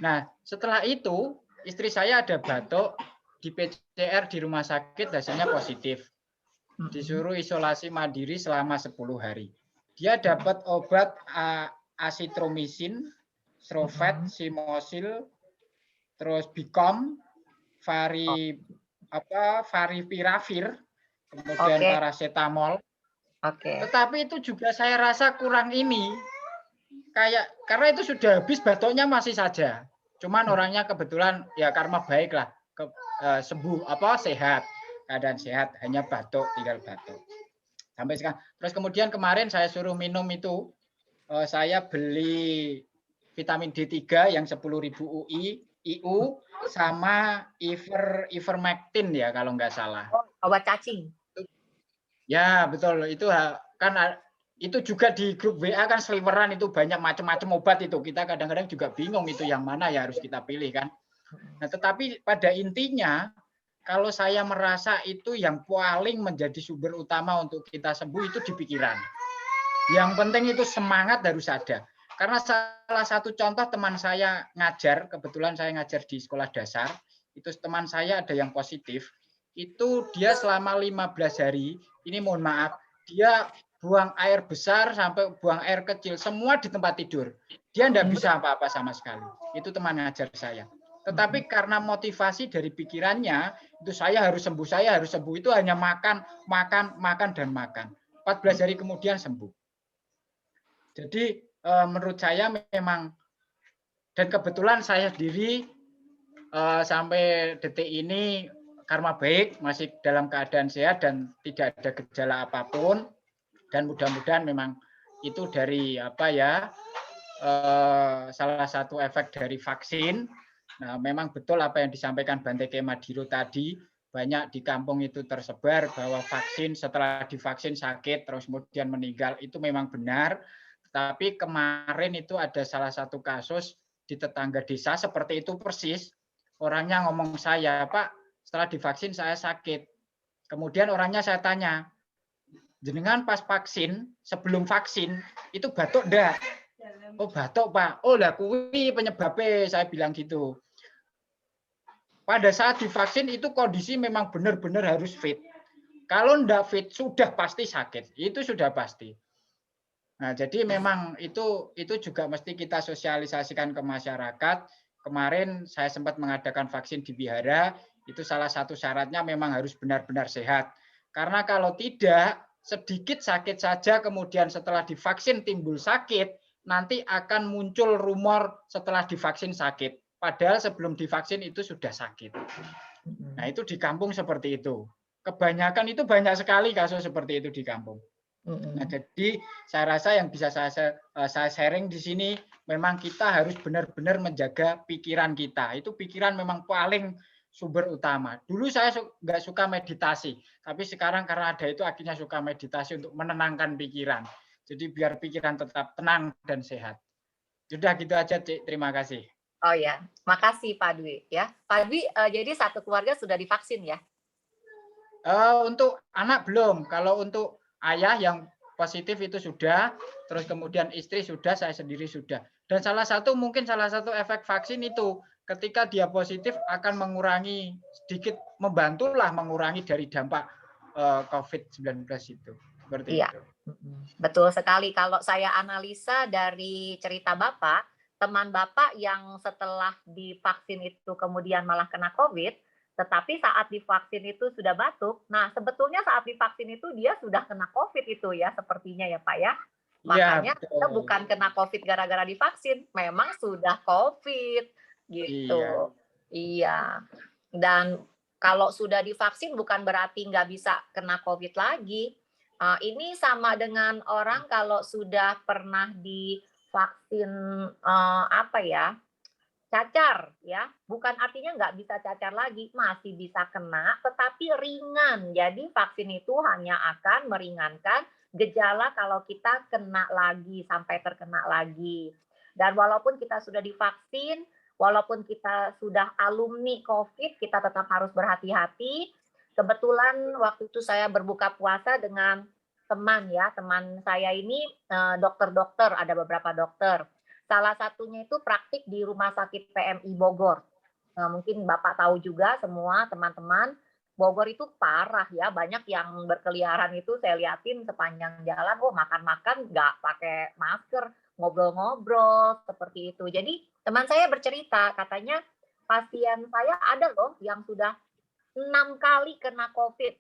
Speaker 5: Nah, setelah itu istri saya ada batuk, di PCR di rumah sakit hasilnya positif. Disuruh isolasi mandiri selama 10 hari. Dia dapat obat asitromisin, Srovit, Simosil, terus Bicom, Favipiravir, kemudian paracetamol. Tetapi itu juga saya rasa kurang ini. Karena itu sudah habis, batuknya masih saja. Cuman orangnya kebetulan ya karma baik lah, sembuh sehat, keadaan sehat, hanya batuk, tinggal batuk. Sampai sekarang. Terus kemudian kemarin saya suruh minum itu, saya beli vitamin D3 yang 10.000 IU sama ivermectin ya kalau nggak salah.
Speaker 1: Obat cacing.
Speaker 5: Ya betul, itu kan itu juga di grup WA kan seliweran itu banyak macam-macam obat itu. Kita kadang-kadang juga bingung itu yang mana ya harus kita pilih kan. Nah, tetapi pada intinya kalau saya merasa itu yang paling menjadi sumber utama untuk kita sembuh itu di pikiran. Yang penting itu semangat harus ada. Karena salah satu contoh teman saya ngajar, kebetulan saya ngajar di sekolah dasar, itu teman saya ada yang positif, itu dia selama 15 hari, ini mohon maaf, dia buang air besar sampai buang air kecil, semua di tempat tidur. Dia tidak bisa apa-apa sama sekali. Itu teman ngajar saya. Tetapi karena motivasi dari pikirannya, itu saya harus sembuh, itu hanya makan, dan makan. 14 hari kemudian sembuh. Jadi menurut saya memang, dan kebetulan saya sendiri sampai detik ini karma baik, masih dalam keadaan sehat dan tidak ada gejala apapun. Dan mudah-mudahan memang itu dari salah satu efek dari vaksin. Nah, memang betul apa yang disampaikan Bante Kemadiro tadi, banyak di kampung itu tersebar bahwa vaksin, setelah divaksin sakit terus kemudian meninggal, itu memang benar. Tapi kemarin itu ada salah satu kasus di tetangga desa seperti itu persis. Orangnya ngomong saya, Pak, setelah divaksin saya sakit. Kemudian orangnya saya tanya, jenengan pas vaksin, sebelum vaksin, itu batuk enggak? Oh batuk Pak, oh lah kuwi penyebabnya, saya bilang gitu. Pada saat divaksin itu kondisi memang benar-benar harus fit. Kalau enggak fit sudah pasti sakit, itu sudah pasti. Nah jadi memang itu juga mesti kita sosialisasikan ke masyarakat. Kemarin saya sempat mengadakan vaksin di Bihara, itu salah satu syaratnya memang harus benar-benar sehat. Karena kalau tidak, sedikit sakit saja kemudian setelah divaksin timbul sakit, nanti akan muncul rumor setelah divaksin sakit. Padahal sebelum divaksin itu sudah sakit. Nah itu di kampung seperti itu. Kebanyakan itu banyak sekali kasus seperti itu di kampung. Nah jadi saya rasa yang bisa saya sharing di sini, memang kita harus benar-benar menjaga pikiran kita. Itu pikiran memang paling sumber utama. Dulu saya nggak suka meditasi, tapi sekarang karena ada itu akhirnya suka meditasi untuk menenangkan pikiran. Jadi biar pikiran tetap tenang dan sehat. Sudah gitu aja, Cik. Terima kasih.
Speaker 1: Oh ya, makasih Pak Dwi ya. Pak Dwi, jadi satu keluarga sudah divaksin ya?
Speaker 5: Untuk anak belum. Kalau untuk ayah yang positif itu sudah, terus kemudian istri sudah, saya sendiri sudah. Dan salah satu efek vaksin itu ketika dia positif akan mengurangi sedikit, membantulah mengurangi dari dampak COVID-19 itu. Seperti itu.
Speaker 1: Betul sekali. Kalau saya analisa dari cerita Bapak, teman Bapak yang setelah divaksin itu kemudian malah kena COVID, tetapi saat divaksin itu sudah batuk. Nah, sebetulnya saat divaksin itu dia sudah kena COVID itu ya, sepertinya ya Pak ya. Makanya
Speaker 5: ya,
Speaker 1: kita bukan kena COVID gara-gara divaksin, memang sudah COVID gitu. Iya. Dan kalau sudah divaksin bukan berarti nggak bisa kena COVID lagi. Ini sama dengan orang kalau sudah pernah divaksin cacar ya, bukan artinya nggak bisa cacar lagi, masih bisa kena tetapi ringan. Jadi vaksin itu hanya akan meringankan gejala kalau kita kena lagi, sampai terkena lagi. Dan walaupun kita sudah divaksin, walaupun kita sudah alumni COVID, kita tetap harus berhati-hati. Kebetulan waktu itu saya berbuka puasa dengan teman saya ini dokter-dokter, ada beberapa dokter. Salah satunya itu praktik di Rumah Sakit PMI Bogor. Nah, mungkin Bapak tahu juga semua teman-teman, Bogor itu parah ya, banyak yang berkeliaran itu saya liatin sepanjang jalan, makan-makan nggak pakai masker, ngobrol-ngobrol seperti itu. Jadi teman saya bercerita, katanya pasien saya ada loh yang sudah 6 kali kena COVID.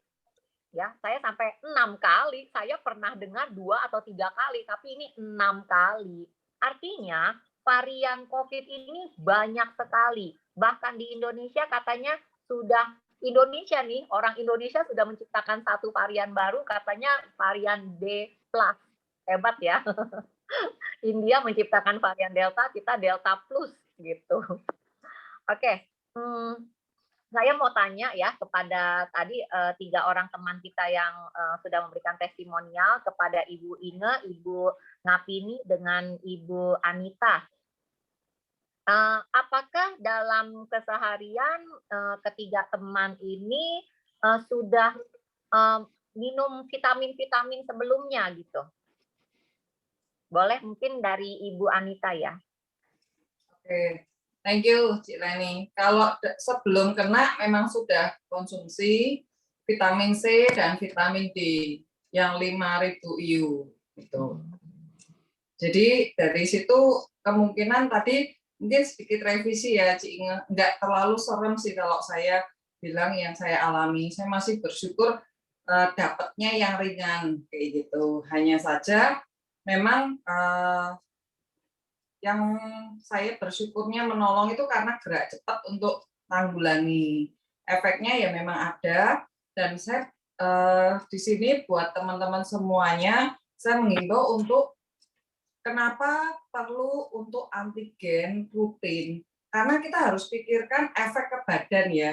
Speaker 1: Ya, saya sampai 6 kali, saya pernah dengar 2 atau 3 kali, tapi ini 6 kali. Artinya varian COVID ini banyak sekali. Bahkan di Indonesia katanya Indonesia nih, orang Indonesia sudah menciptakan satu varian baru, katanya varian D+. Hebat ya. India menciptakan varian Delta, kita Delta Plus gitu. Oke. Saya mau tanya ya kepada tadi 3 orang teman kita yang sudah memberikan testimonial, kepada Ibu Inge, Ibu Ngapini, dengan Ibu Anita. Apakah dalam keseharian ketiga teman ini sudah minum vitamin-vitamin sebelumnya gitu? Boleh mungkin dari Ibu Anita ya.
Speaker 7: Oke. Thank you, Cik Leni. Kalau sebelum kena memang sudah konsumsi vitamin C dan vitamin D yang 5.000 IU. Gitu. Jadi dari situ kemungkinan tadi mungkin sedikit revisi ya, Ci Inge. Nggak terlalu serem sih kalau saya bilang yang saya alami. Saya masih bersyukur dapatnya yang ringan kayak gitu. Hanya saja memang yang saya bersyukurnya menolong itu karena gerak cepat untuk tanggulangi. Efeknya ya memang ada, dan saya di sini buat teman-teman semuanya, saya mengimbau untuk kenapa perlu untuk antigen rutin, karena kita harus pikirkan efek ke badan ya.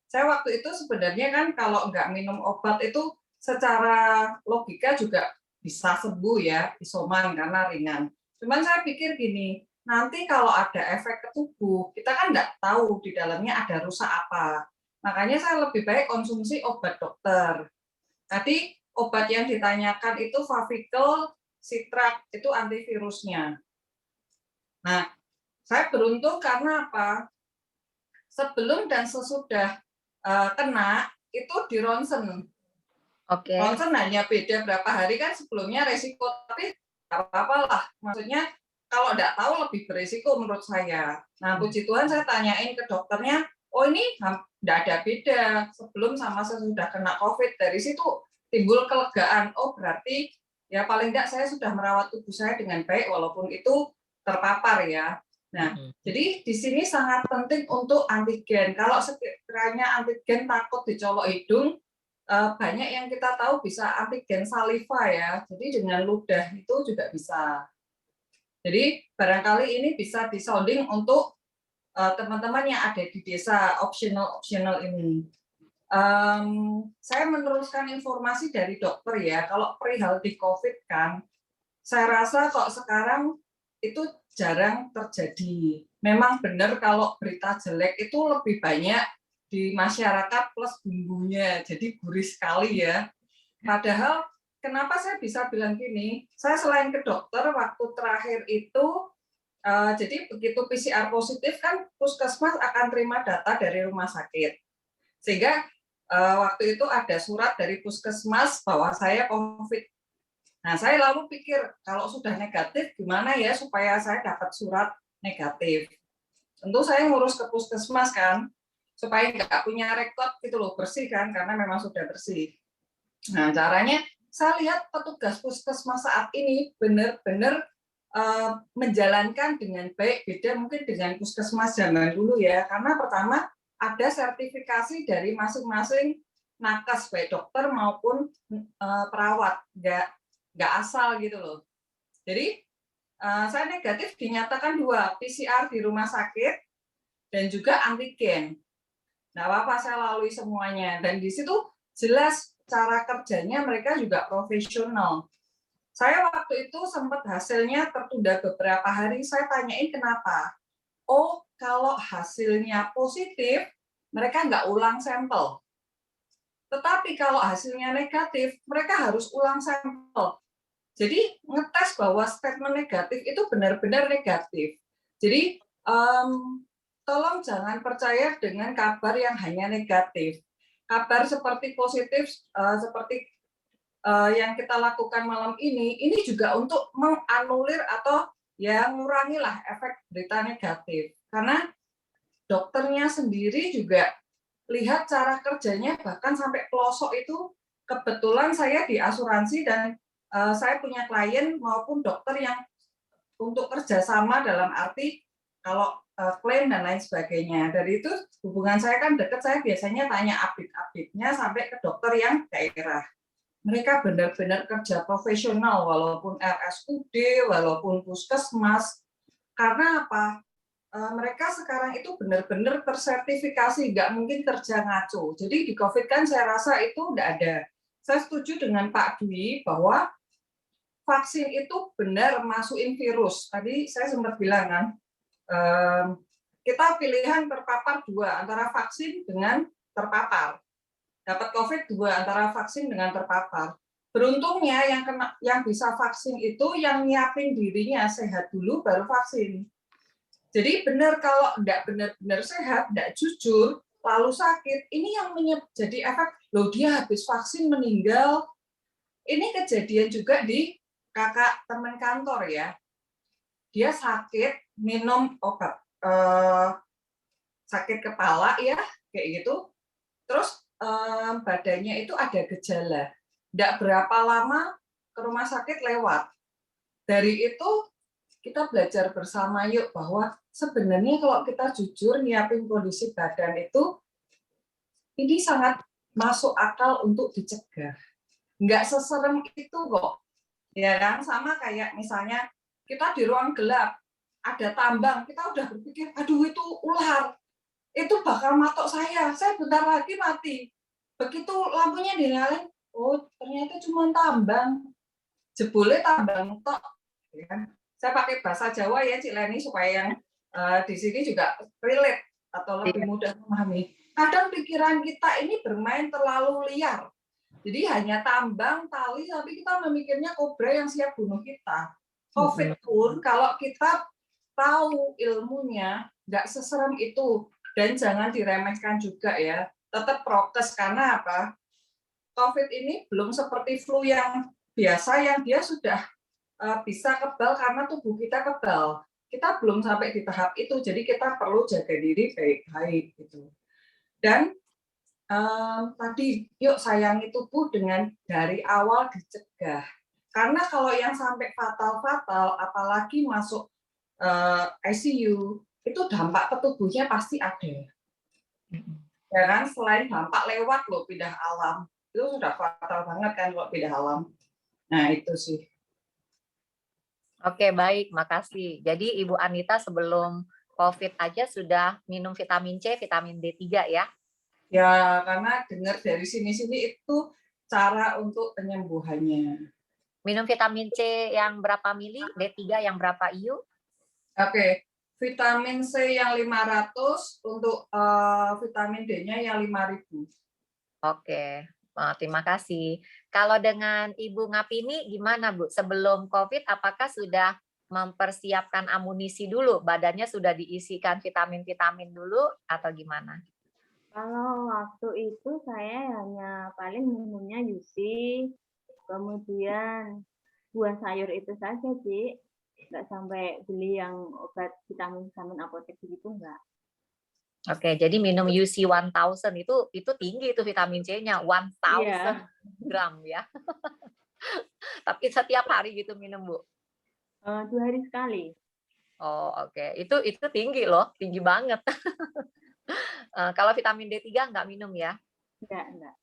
Speaker 7: Saya waktu itu sebenarnya kan kalau nggak minum obat itu secara logika juga bisa sembuh ya, isoman karena ringan. Cuman saya pikir gini, nanti kalau ada efek ke tubuh, kita kan nggak tahu di dalamnya ada rusak apa. Makanya saya lebih baik konsumsi obat dokter. Tadi obat yang ditanyakan itu Favikel, Citrak, itu antivirusnya. Nah, saya beruntung karena apa? Sebelum dan sesudah kena itu di ronsen.
Speaker 1: Oke.
Speaker 7: Ronsen hanya beda berapa hari kan sebelumnya resiko, tapi nggak apa-apa lah. Maksudnya kalau nggak tahu lebih beresiko menurut saya. Nah, puji Tuhan saya tanyain ke dokternya, oh ini nggak ada beda sebelum sama sesudah kena COVID. Dari situ timbul kelegaan. Oh berarti ya paling nggak saya sudah merawat tubuh saya dengan baik walaupun itu terpapar ya. Nah, jadi di sini sangat penting untuk antigen. Kalau sekiranya antigen takut dicolok hidung, banyak yang kita tahu bisa antigen saliva ya. Jadi dengan ludah itu juga bisa. Jadi barangkali ini bisa disounding untuk teman-teman yang ada di desa optional ini. Saya meneruskan informasi dari dokter ya. Kalau perihal di COVID kan, saya rasa kok sekarang itu jarang terjadi. Memang benar kalau berita jelek itu lebih banyak di masyarakat plus bumbunya, jadi gurih sekali ya. Padahal kenapa saya bisa bilang gini, saya selain ke dokter waktu terakhir itu, jadi begitu PCR positif kan puskesmas akan terima data dari rumah sakit. Sehingga waktu itu ada surat dari puskesmas bahwa saya COVID. Nah, saya lalu pikir, kalau sudah negatif, gimana ya supaya saya dapat surat negatif. Tentu saya ngurus ke puskesmas kan, supaya nggak punya rekod gitu loh, bersih kan, karena memang sudah bersih. Nah, caranya, saya lihat petugas puskesmas saat ini benar-benar menjalankan dengan baik, beda mungkin dengan puskesmas zaman dulu ya, karena pertama, ada sertifikasi dari masing-masing nakes, baik dokter maupun perawat, nggak asal gitu loh. Jadi saya negatif dinyatakan 2, PCR di rumah sakit dan juga antigen. Nggak apa-apa, saya lalui semuanya. Dan di situ jelas cara kerjanya mereka juga profesional. Saya waktu itu sempat hasilnya tertunda beberapa hari, saya tanyain kenapa. Oh, kalau hasilnya positif, mereka nggak ulang sampel. Tetapi kalau hasilnya negatif, mereka harus ulang sampel. Jadi ngetes bahwa statement negatif itu benar-benar negatif. Jadi tolong jangan percaya dengan kabar yang hanya negatif. Kabar seperti positif, seperti yang kita lakukan malam ini juga untuk menganulir atau ya ngurangilah efek berita negatif. Karena dokternya sendiri juga lihat cara kerjanya bahkan sampai pelosok itu. Kebetulan saya di asuransi dan saya punya klien maupun dokter yang untuk kerjasama dalam arti kalau klaim dan lain sebagainya. Dari itu hubungan saya kan dekat, saya biasanya tanya update-nya sampai ke dokter yang daerah. Mereka benar-benar kerja profesional walaupun RSUD, walaupun puskesmas. Karena apa? Mereka sekarang itu benar-benar tersertifikasi, nggak mungkin kerja ngaco. Jadi di COVID kan saya rasa itu nggak ada. Saya setuju dengan Pak Dwi bahwa vaksin itu benar masukin virus. Tadi saya sempat bilang kan, kita pilihan terpapar 2, antara vaksin dengan terpapar. Dapat COVID 2, antara vaksin dengan terpapar. Beruntungnya yang bisa vaksin itu yang nyiapin dirinya sehat dulu baru vaksin. Jadi benar kalau enggak benar-benar sehat, enggak jujur, lalu sakit, ini yang jadi efek, loh dia habis vaksin meninggal. Ini kejadian juga di kakak teman kantor ya. dia sakit, minum obat sakit kepala ya, kayak gitu. Terus badannya itu ada gejala. Nggak berapa lama ke rumah sakit lewat. Dari itu kita belajar bersama yuk bahwa sebenarnya kalau kita jujur nyiapin kondisi badan itu, ini sangat masuk akal untuk dicegah. Nggak seserem itu kok. Ya kan, sama kayak misalnya kita di ruang gelap, ada tambang, kita udah berpikir, aduh itu ular, itu bakal matok saya bentar lagi mati. Begitu lampunya dinyalain, oh ternyata cuma tambang, jebule tambang tok. Ya kan? Saya pakai bahasa Jawa ya Cik Leni supaya yang di sini juga relate atau lebih mudah memahami. Kadang pikiran kita ini bermain terlalu liar. Jadi hanya tambang, tali, tapi kita memikirnya kobra yang siap bunuh kita. COVID pun kalau kita tahu ilmunya, nggak seserem itu. Dan jangan diremehkan juga ya. Tetap prokes, karena apa? COVID ini belum seperti flu yang biasa, yang dia sudah bisa kebal karena tubuh kita kebal. Kita belum sampai di tahap itu, jadi kita perlu jaga diri baik-baik. Gitu. Dan tadi yuk sayangi tubuh dengan dari awal dicegah, karena kalau yang sampai fatal-fatal apalagi masuk ICU itu dampak ke tubuhnya pasti ada ya kan. Selain dampak lewat loh pindah alam, itu sudah fatal banget kan kalau pindah alam. Nah itu sih.
Speaker 1: Oke, baik, makasih. Jadi Ibu Anita sebelum COVID aja sudah minum vitamin C, vitamin D3 ya?
Speaker 7: Ya, karena dengar dari sini-sini itu cara untuk penyembuhannya.
Speaker 1: Minum vitamin C yang berapa mili, D3 yang berapa IU?
Speaker 7: Oke, vitamin C yang 500, untuk vitamin D-nya yang 5.000.
Speaker 1: Oke, terima kasih. Kalau dengan Ibu Ngapini gimana Bu? Sebelum COVID apakah sudah mempersiapkan amunisi dulu? Badannya sudah diisikan vitamin-vitamin dulu atau gimana?
Speaker 4: Kalau waktu itu saya hanya paling minumnya UC, kemudian buah sayur itu saja, Cik. Nggak sampai beli yang obat vitamin apotek gitu, enggak.
Speaker 1: Oke, jadi minum UC 1000 itu tinggi itu vitamin C-nya, 1000 gram ya. Tapi setiap hari gitu minum, Bu?
Speaker 4: 2 hari sekali.
Speaker 1: Oh, oke. Itu tinggi loh, tinggi banget. Kalau vitamin D3 nggak minum ya?
Speaker 4: Enggak.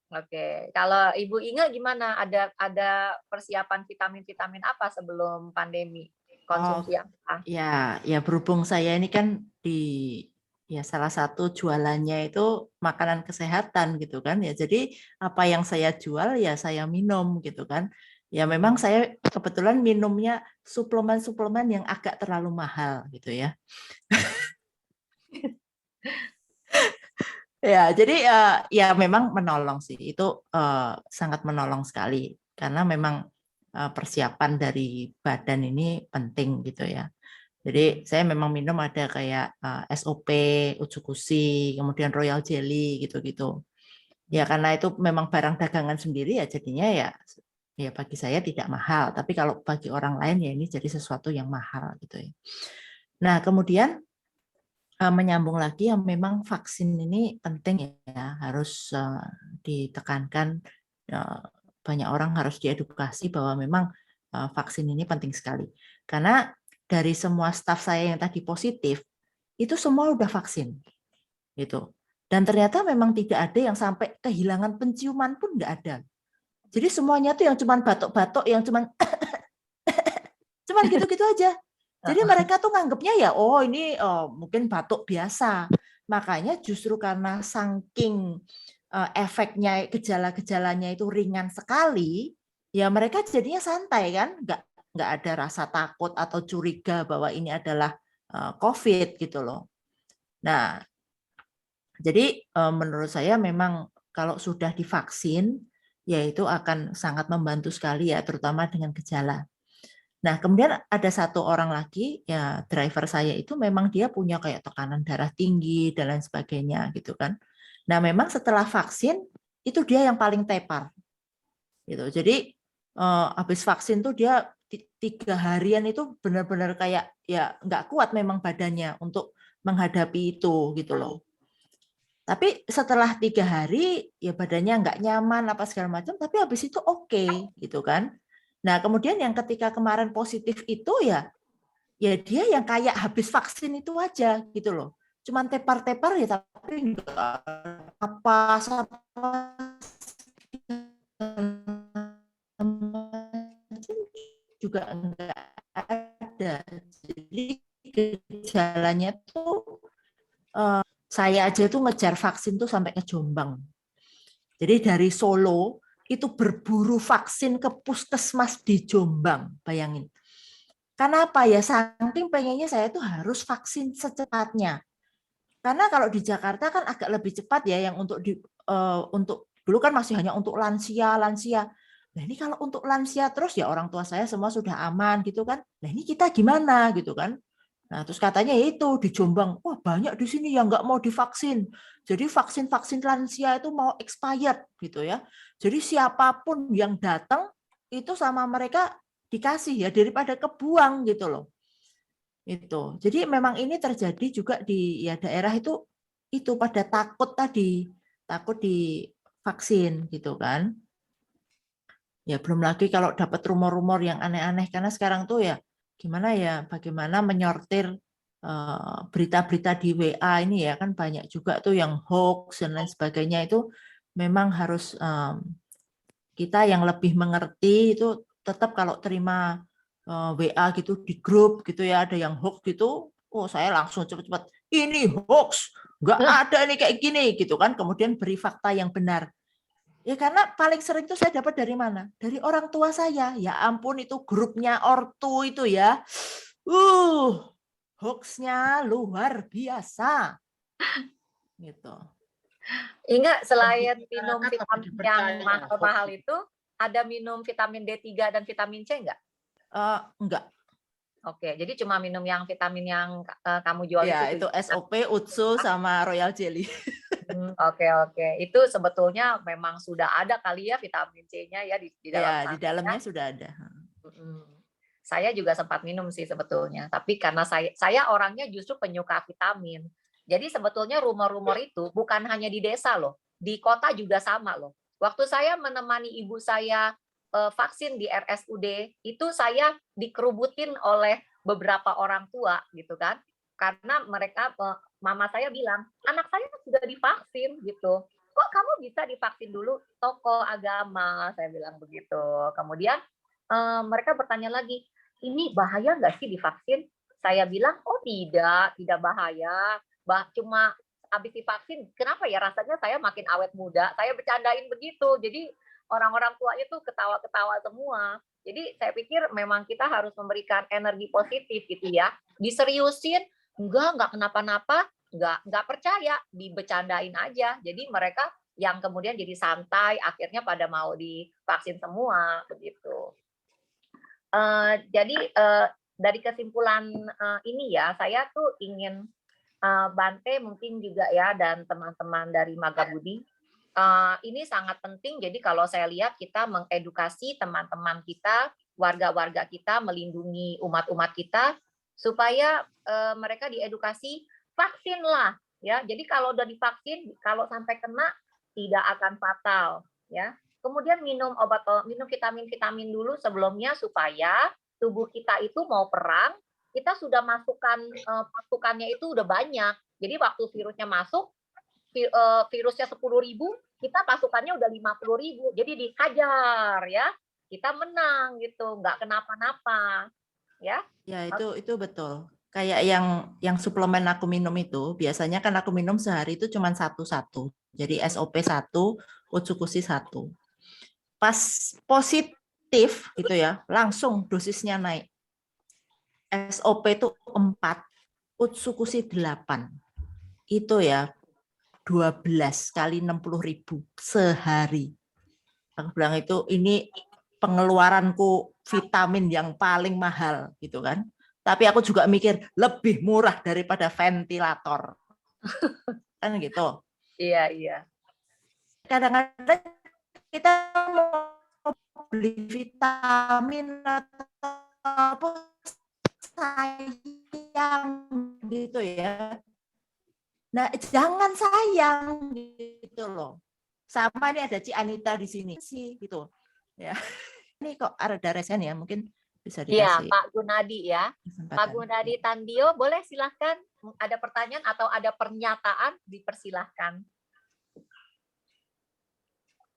Speaker 1: Oke. Kalau Ibu Inge gimana? Ada persiapan vitamin-vitamin apa sebelum pandemi? Konsumsi apa?
Speaker 6: Ya berhubung saya ini kan salah satu jualannya itu makanan kesehatan gitu kan ya. Jadi apa yang saya jual ya saya minum gitu kan. Ya memang saya kebetulan minumnya suplemen-suplemen yang agak terlalu mahal gitu ya. Ya, jadi ya memang menolong sih, itu sangat menolong sekali karena memang persiapan dari badan ini penting gitu ya. Jadi saya memang minum ada kayak SOP, Utsukushi, kemudian Royal Jelly gitu-gitu. Ya karena itu memang barang dagangan sendiri ya jadinya ya bagi saya tidak mahal, tapi kalau bagi orang lain ya ini jadi sesuatu yang mahal gitu ya. Nah, kemudian menyambung lagi yang memang vaksin ini penting ya, harus ditekankan, banyak orang harus diedukasi bahwa memang vaksin ini penting sekali. Karena dari semua staf saya yang tadi positif, itu semua udah vaksin. Gitu. Dan ternyata memang tidak ada yang sampai kehilangan penciuman pun nggak ada. Jadi semuanya tuh yang cuman batuk-batuk, yang cuman gitu-gitu aja. Jadi mereka tuh nganggapnya ya, oh ini mungkin batuk biasa. Makanya justru karena saking efeknya, gejala-gejalanya itu ringan sekali, ya mereka jadinya santai kan, nggak ada rasa takut atau curiga bahwa ini adalah COVID gitu loh. Nah, jadi menurut saya memang kalau sudah divaksin, ya itu akan sangat membantu sekali ya, terutama dengan gejala. Nah, kemudian ada satu orang lagi, ya driver saya itu memang dia punya kayak tekanan darah tinggi dan lain sebagainya gitu kan. Nah, memang setelah vaksin itu dia yang paling tepar. Gitu. Jadi habis vaksin tuh dia 3 harian itu benar-benar kayak ya nggak kuat memang badannya untuk menghadapi itu gitu loh. Tapi setelah 3 hari ya badannya nggak nyaman apa segala macam, tapi habis itu oke gitu kan. Nah kemudian yang ketika kemarin positif itu ya dia yang kayak habis vaksin itu aja gitu loh. Cuman tepar-tepar ya tapi enggak apa juga enggak ada. Jadi gejalanya tuh saya aja tuh ngejar vaksin tuh sampai ke Jombang. Jadi dari Solo itu berburu vaksin ke puskesmas di Jombang, bayangin. Karena apa ya, saking pengennya saya tuh harus vaksin secepatnya. Karena kalau di Jakarta kan agak lebih cepat ya, yang untuk dulu kan masih hanya untuk lansia. Nah ini kalau untuk lansia terus ya orang tua saya semua sudah aman gitu kan. Nah ini kita gimana gitu kan. Nah terus katanya itu di Jombang, wah banyak di sini yang nggak mau divaksin. Jadi vaksin lansia itu mau expired gitu ya. Jadi siapapun yang datang itu sama mereka dikasih ya daripada kebuang gitu loh. Itu. Jadi memang ini terjadi juga di ya daerah itu pada takut tadi, takut divaksin gitu kan. Ya belum lagi kalau dapat rumor-rumor yang aneh-aneh karena sekarang tuh ya gimana ya bagaimana menyortir berita-berita di WA ini ya kan banyak juga tuh yang hoax dan lain sebagainya itu memang harus kita yang lebih mengerti itu tetap kalau terima WA gitu di grup gitu ya ada yang hoax gitu, oh saya langsung cepat-cepat ini hoax, nggak ada nih kayak gini gitu kan, kemudian beri fakta yang benar. Ya karena paling sering itu saya dapat dari mana? Dari orang tua saya. Ya ampun itu grupnya ortu itu ya. Hoax-nya luar biasa. Gitu.
Speaker 1: Ingat selain minum vitamin yang mahal-mahal itu, ada minum vitamin D3 dan vitamin C enggak?
Speaker 6: Enggak.
Speaker 1: Oke, jadi cuma minum yang vitamin yang kamu jual
Speaker 6: ya, itu SOP, Utsu, sama Royal Jelly.
Speaker 1: Oke. Itu sebetulnya memang sudah ada kali ya vitamin C-nya ya di dalam sana.
Speaker 6: Di dalamnya sudah ada.
Speaker 1: Saya juga sempat minum sih sebetulnya, tapi karena saya orangnya justru penyuka vitamin. Jadi sebetulnya rumor-rumor itu bukan hanya di desa loh, di kota juga sama loh. Waktu saya menemani ibu saya vaksin di RSUD, itu saya dikerubutin oleh beberapa orang tua gitu kan. Karena mereka, mama saya bilang, anak saya sudah divaksin gitu. Kok kamu bisa divaksin dulu? Tokoh agama, saya bilang begitu. Kemudian mereka bertanya lagi, ini bahaya nggak sih divaksin? Saya bilang, oh tidak bahaya. Cuma habis divaksin, kenapa ya rasanya saya makin awet muda? Saya bercandain begitu. Jadi orang-orang tuanya tuh ketawa-ketawa semua. Jadi saya pikir memang kita harus memberikan energi positif gitu ya. Diseriusin, enggak kenapa-napa, enggak percaya, dibecandain aja. Jadi mereka yang kemudian jadi santai, akhirnya pada mau divaksin semua begitu. Jadi dari kesimpulan ini ya, saya tuh ingin Bante mungkin juga ya dan teman-teman dari Magabudi, ini sangat penting. Jadi kalau saya lihat kita mengedukasi teman-teman kita, warga-warga kita, melindungi umat-umat kita supaya mereka diedukasi vaksin lah ya. Jadi kalau udah divaksin, kalau sampai kena tidak akan fatal ya. Kemudian minum vitamin-vitamin dulu sebelumnya supaya tubuh kita itu mau perang, kita sudah masukkan pasukannya itu udah banyak. Jadi waktu virusnya masuk, virusnya 10.000, kita pasukannya udah 50.000. Jadi dihajar ya, kita menang gitu, nggak kenapa-napa ya.
Speaker 6: Ya itu betul. Kayak yang suplemen aku minum itu, biasanya kan aku minum sehari itu cuma satu. Jadi SOP 1, Utsukushi 1. Pas positif gitu ya, langsung dosisnya naik. SOP itu 4, Utsukushi 8. Itu ya 12 kali 60.000 sehari. Aku bilang itu ini pengeluaranku vitamin yang paling mahal gitu kan. Tapi aku juga mikir lebih murah daripada ventilator. Kan gitu.
Speaker 1: Iya.
Speaker 6: Kadang-kadang kita mau beli vitamin atau apa, sayang gitu ya. Nah, jangan sayang gitu loh. Sama nih ada Ci Anita di sini sih gitu. Ya. Ini kok ada resen ya, mungkin bisa
Speaker 1: Iya,
Speaker 6: dikasih
Speaker 1: Pak Gunadi ya. Pak
Speaker 6: kesempatan.
Speaker 1: Gunadi Tandio, boleh silahkan ada pertanyaan atau ada pernyataan, dipersilahkan.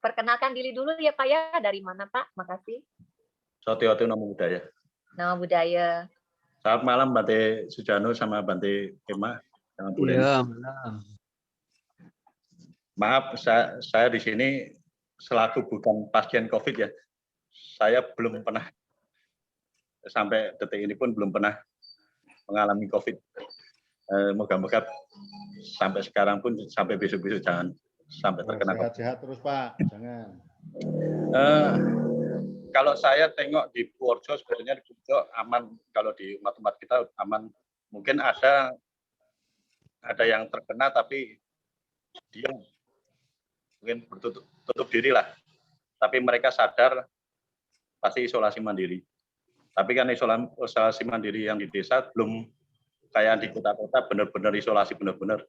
Speaker 1: Perkenalkan diri dulu ya Pak ya, dari mana Pak? Makasih.
Speaker 8: Sotiotu Nama Budaya.
Speaker 1: Nama budaya.
Speaker 8: Selamat malam Bante Sujano sama Bante Kema.
Speaker 2: Iya,
Speaker 8: Maaf, saya di sini selaku bukan pasien COVID ya. Saya belum pernah, sampai detik ini pun belum pernah mengalami COVID. Moga-moga sampai sekarang pun, sampai besok-besok jangan sampai terkena COVID.
Speaker 3: Sehat-sehat terus Pak, jangan.
Speaker 8: Kalau saya tengok di Purworejo, sebetulnya di Purworejo aman, kalau di tempat kita aman. Mungkin ada yang terkena tapi dia mungkin tutup diri lah. Tapi mereka sadar pasti isolasi mandiri. Tapi kan isolasi mandiri yang di desa belum kayak di kota-kota benar-benar isolasi benar-benar.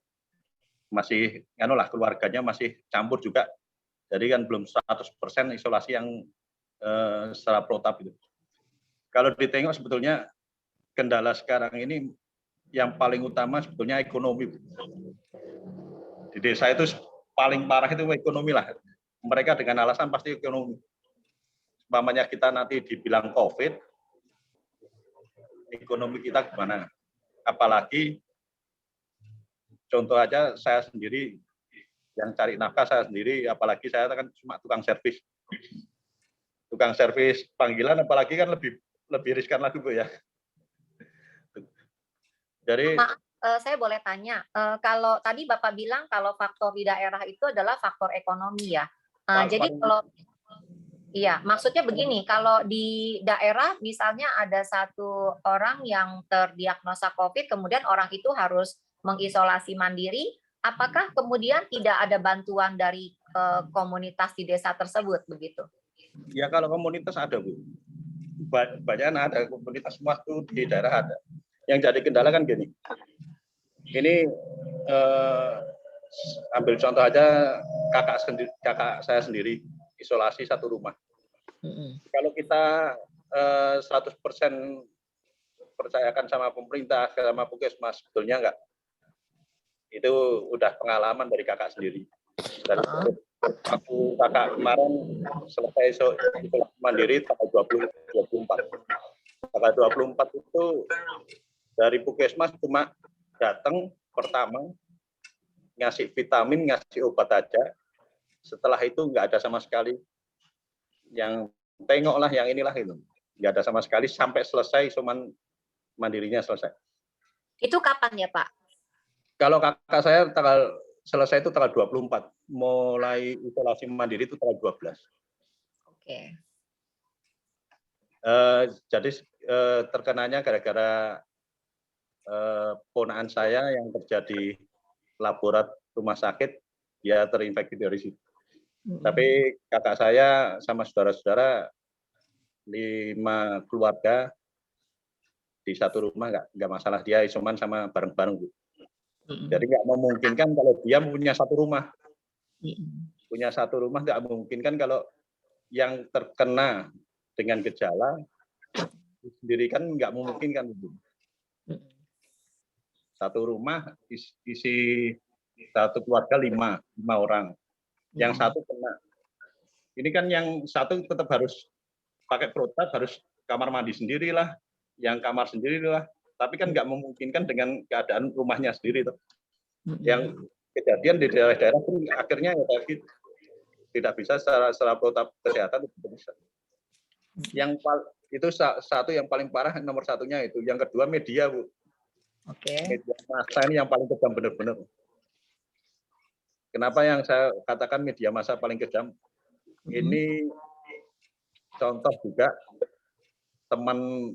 Speaker 8: Masih keluarganya masih campur juga. Jadi kan belum 100% isolasi yang secara protap itu. Kalau ditengok sebetulnya kendala sekarang ini yang paling utama sebetulnya ekonomi. Di desa itu paling parah itu ekonomi lah. Mereka dengan alasan pasti ekonomi. Umpamanya kita nanti dibilang COVID, ekonomi kita gimana? Apalagi contoh aja saya sendiri yang cari nafkah saya sendiri, apalagi saya kan cuma tukang servis. Tukang servis panggilan apalagi kan lebih riskan lagi Bu ya. Jadi
Speaker 1: saya boleh tanya, kalau tadi Bapak bilang kalau faktor di daerah itu adalah faktor ekonomi ya. Jadi kalau iya, maksudnya begini, kalau di daerah misalnya ada satu orang yang terdiagnosa COVID, kemudian orang itu harus mengisolasi mandiri, apakah kemudian tidak ada bantuan dari komunitas di desa tersebut begitu?
Speaker 8: Ya kalau komunitas ada Bu, banyak ada komunitas semua tuh di daerah ada. Yang jadi kendala kan gini, ini ambil contoh aja kakak saya sendiri isolasi satu rumah. Kalau kita 100% percayakan sama pemerintah, sama Puskesmas, sebetulnya enggak. Itu udah pengalaman dari kakak sendiri. Dan aku kakak kemarin selesai isolasi mandiri tanggal 24. Tanggal 24 itu dari Puskesmas cuma datang pertama ngasih vitamin, ngasih obat aja. Setelah itu nggak ada sama sekali yang tengoklah yang inilah itu. Nggak ada sama sekali sampai selesai isoman mandirinya selesai.
Speaker 1: Itu kapan ya Pak?
Speaker 8: Kalau kakak saya selesai itu tanggal 24. Mulai isolasi mandiri itu tanggal 12.
Speaker 1: Oke.
Speaker 8: Jadi terkenanya gara-gara ponakan saya yang kerja di laborat rumah sakit, dia terinfeksi dari situ. Tapi kakak saya sama saudara-saudara 5 keluarga di satu rumah nggak masalah, dia isoman sama bareng-bareng Bu. Jadi nggak memungkinkan kalau dia punya satu rumah. Punya satu rumah nggak memungkinkan kalau yang terkena dengan gejala sendiri kan nggak memungkinkan Bu. Satu rumah isi satu keluarga 5 orang. Yang satu kena. Ini kan yang satu tetap harus pakai protap, harus kamar mandi sendirilah, yang kamar sendirilah. Tapi kan nggak memungkinkan dengan keadaan rumahnya sendiri. Yang kejadian di daerah-daerah pun akhirnya ya tidak bisa secara protap kesehatan tidak bisa. Yang itu satu yang paling parah, nomor satunya itu. Yang kedua media Bu.
Speaker 1: Oke.
Speaker 8: Media massa ini yang paling kejam benar-benar. Kenapa yang saya katakan media massa paling kejam? Ini contoh juga teman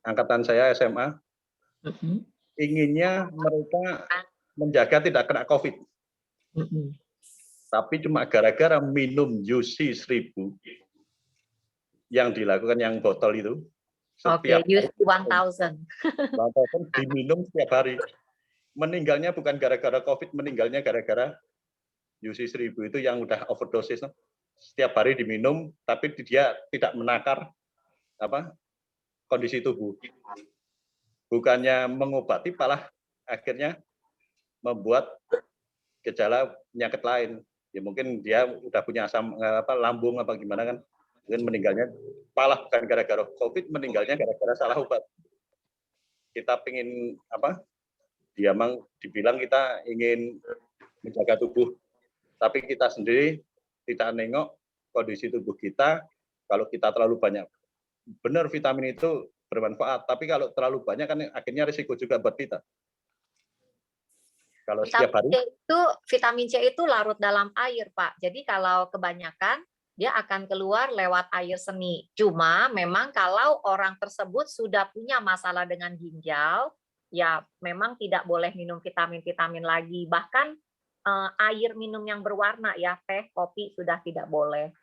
Speaker 8: angkatan saya SMA, inginnya mereka menjaga tidak kena COVID. Tapi cuma gara-gara minum UC 1000, yang dilakukan yang botol itu
Speaker 1: Oke,
Speaker 8: setiap
Speaker 1: use 1000.
Speaker 8: diminum setiap hari. Meninggalnya bukan gara-gara COVID, meninggalnya gara-gara UC 1000 itu yang udah overdosis. Setiap hari diminum, tapi dia tidak menakar kondisi tubuh. Bukannya mengobati, malah akhirnya membuat gejala penyakit lain. Ya mungkin dia udah punya asam lambung apa gimana kan. Mungkin meninggalnya malah bukan gara-gara COVID, meninggalnya gara-gara salah obat. Kita pingin dia memang dibilang kita ingin menjaga tubuh, tapi kita sendiri tidak nengok kondisi tubuh kita. Kalau kita terlalu banyak, benar vitamin itu bermanfaat, tapi kalau terlalu banyak kan akhirnya risiko juga buat kita. Kalau setiap hari
Speaker 1: vitamin C itu larut dalam air, Pak. Jadi kalau kebanyakan dia akan keluar lewat air seni. Cuma memang kalau orang tersebut sudah punya masalah dengan ginjal, ya memang tidak boleh minum vitamin-vitamin lagi. Bahkan air minum yang berwarna ya, teh, kopi sudah tidak boleh.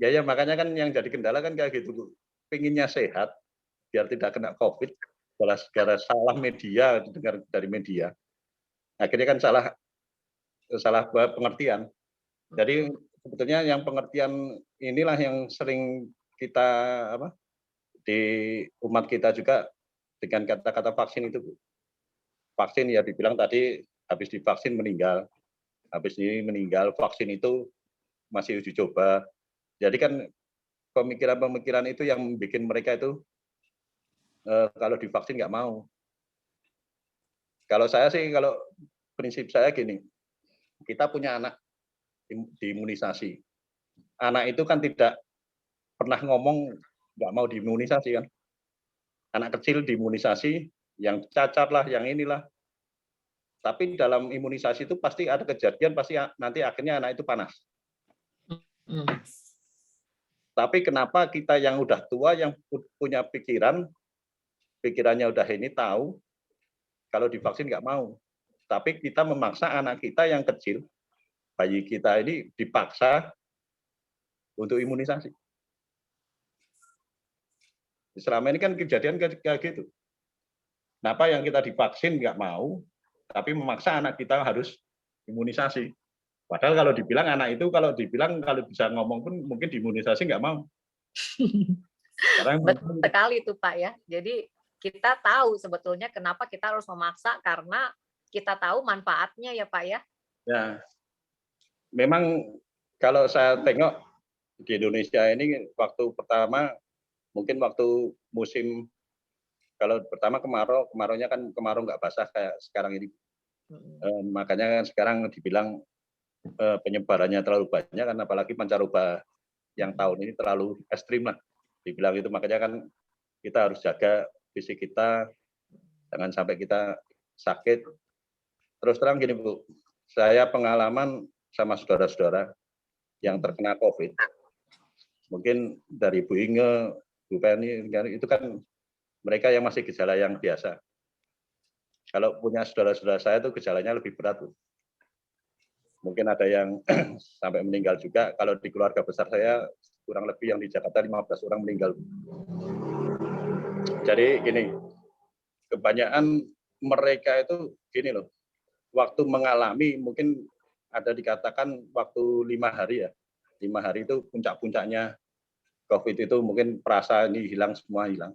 Speaker 8: Ya makanya kan yang jadi kendala kan kayak gitu, Bu. Pengennya sehat biar tidak kena COVID, gara-gara salah media, dengar dari media. Akhirnya kan salah pengertian. Jadi sebetulnya yang pengertian inilah yang sering kita di umat kita juga dengan kata-kata vaksin itu, Bu. Vaksin ya dibilang tadi habis divaksin meninggal, habis ini meninggal, vaksin itu masih uji coba. Jadi kan pemikiran-pemikiran itu yang bikin mereka itu kalau divaksin nggak mau. Kalau saya sih, kalau prinsip saya gini, kita punya anak diimunisasi. Anak itu kan tidak pernah ngomong nggak mau diimunisasi kan. Anak kecil diimunisasi, yang cacat lah, yang inilah. Tapi dalam imunisasi itu pasti ada kejadian, pasti nanti akhirnya anak itu panas. Tapi kenapa kita yang udah tua, yang punya pikirannya udah ini tahu, kalau divaksin nggak mau. Tapi kita memaksa anak kita yang kecil, bayi kita ini dipaksa untuk imunisasi. Selama ini kan kejadian kayak gitu. Kenapa yang kita divaksin nggak mau, tapi memaksa anak kita harus imunisasi. Padahal kalau dibilang anak itu, kalau bisa ngomong pun mungkin diimunisasi nggak mau.
Speaker 1: Betul sekali itu Pak ya. Jadi kita tahu sebetulnya kenapa kita harus memaksa, karena kita tahu manfaatnya ya Pak ya.
Speaker 8: Ya, memang kalau saya tengok di Indonesia ini waktu pertama, mungkin waktu musim, kalau pertama kemaraunya kan kemarau nggak basah kayak sekarang ini. Makanya kan sekarang dibilang penyebarannya terlalu banyak, kan apalagi pancaroba yang tahun ini terlalu ekstrim lah. Dibilang itu, makanya kan kita harus jaga fisik kita, jangan sampai kita sakit. Terus terang gini Bu, saya pengalaman sama saudara-saudara yang terkena COVID. Mungkin dari Bu Inge, Bu Penny, itu kan mereka yang masih gejala yang biasa. Kalau punya saudara-saudara saya itu gejalanya lebih berat, Bu. Mungkin ada yang sampai meninggal juga. Kalau di keluarga besar saya, kurang lebih yang di Jakarta 15 orang meninggal. Jadi gini, kebanyakan mereka itu gini loh, waktu mengalami mungkin ada dikatakan waktu 5 hari ya. 5 hari itu puncak-puncaknya COVID itu, mungkin perasa ini hilang, semua hilang.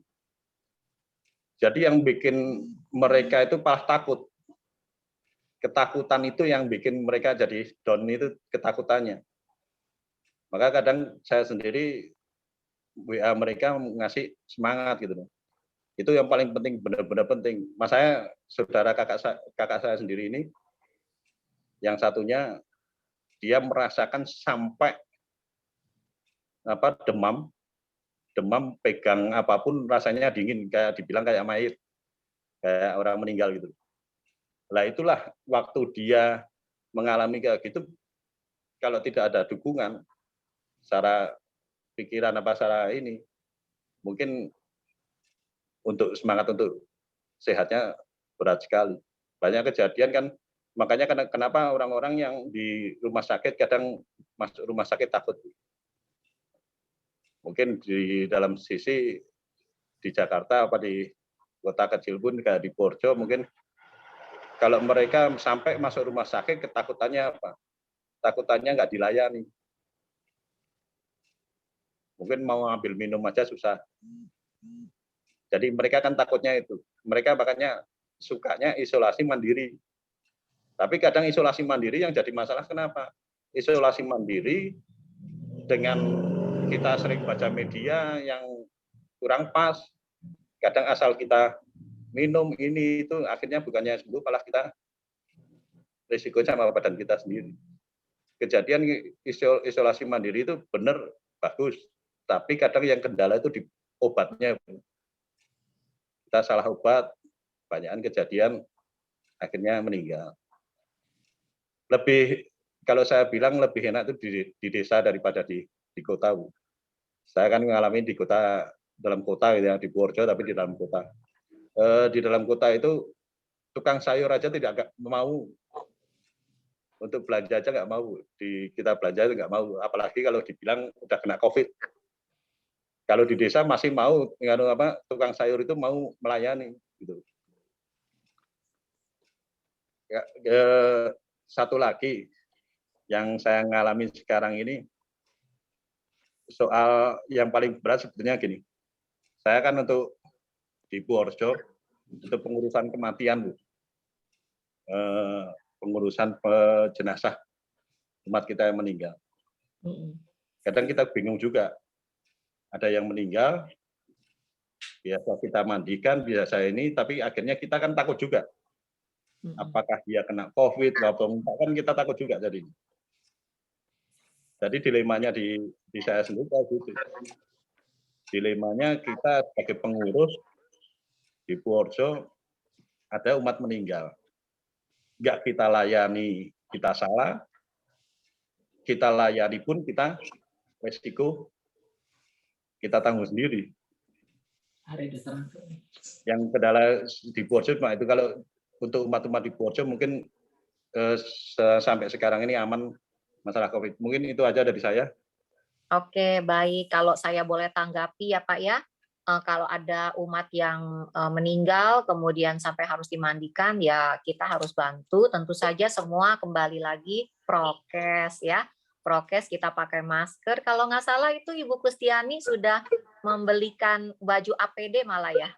Speaker 8: Jadi yang bikin mereka itu malah takut. Ketakutan itu yang bikin mereka jadi down, itu ketakutannya. Maka kadang saya sendiri WA mereka ngasih semangat gitu. Itu yang paling penting, benar-benar penting. Mas saya, saudara kakak saya sendiri ini, yang satunya dia merasakan sampai demam pegang apapun rasanya dingin, kayak dibilang kayak mayit, kayak orang meninggal gitu. Lah itulah waktu dia mengalami kayak gitu, kalau tidak ada dukungan secara pikiran apa secara ini, mungkin untuk semangat untuk sehatnya berat sekali. Banyak kejadian kan, makanya kenapa orang-orang yang di rumah sakit kadang masuk rumah sakit takut. Mungkin di dalam sisi di Jakarta apa di kota kecil pun kayak di Borjo mungkin kalau mereka sampai masuk rumah sakit ketakutannya apa? Takutannya nggak dilayani. Mungkin mau ambil minum aja susah. Jadi mereka kan takutnya itu. Mereka makanya sukanya isolasi mandiri. Tapi kadang isolasi mandiri yang jadi masalah kenapa? Isolasi mandiri dengan kita sering baca media yang kurang pas. Kadang asal kita minum ini itu akhirnya bukannya sembuh malah kita risiko sama badan kita sendiri. Kejadian isolasi mandiri itu benar bagus, tapi kadang yang kendala itu di obatnya. Kita salah obat, banyakan kejadian akhirnya meninggal. Lebih kalau saya bilang lebih enak itu di desa daripada di kota. Saya kan mengalami di kota, dalam kota gitu ya, di Purworejo tapi di dalam kota. Di dalam kota itu tukang sayur aja tidak mau untuk belanja aja nggak mau, kita belanja nggak mau, apalagi kalau dibilang udah kena COVID. Kalau di desa masih mau, tukang sayur itu mau melayani gitu. Ya, satu lagi yang saya ngalami sekarang ini soal yang paling berat sebetulnya gini. Saya kan untuk di Purworejo untuk pengurusan kematian, pengurusan jenazah umat kita yang meninggal. Kadang kita bingung juga. Ada yang meninggal, biasa kita mandikan, biasa ini, tapi akhirnya kita kan takut juga. Apakah dia kena COVID atau kan kita takut juga jadi. Jadi dilemanya di saya sendiri gitu. Dilemanya kita sebagai pengurus di Purworejo ada umat meninggal. Nggak kita layani, kita salah. Kita layani pun kita resiko kita tanggung sendiri. Yang kendala di Purworejo itu kalau untuk umat-umat di Purworejo mungkin sampai sekarang ini aman masalah COVID. Mungkin itu aja dari saya.
Speaker 1: Oke, baik. Kalau saya boleh tanggapi ya Pak ya, kalau ada umat yang meninggal kemudian sampai harus dimandikan, ya kita harus bantu. Tentu saja semua kembali lagi prokes ya. Prokes, kita pakai masker. Kalau nggak salah itu Ibu Kustiani sudah membelikan baju APD malah ya.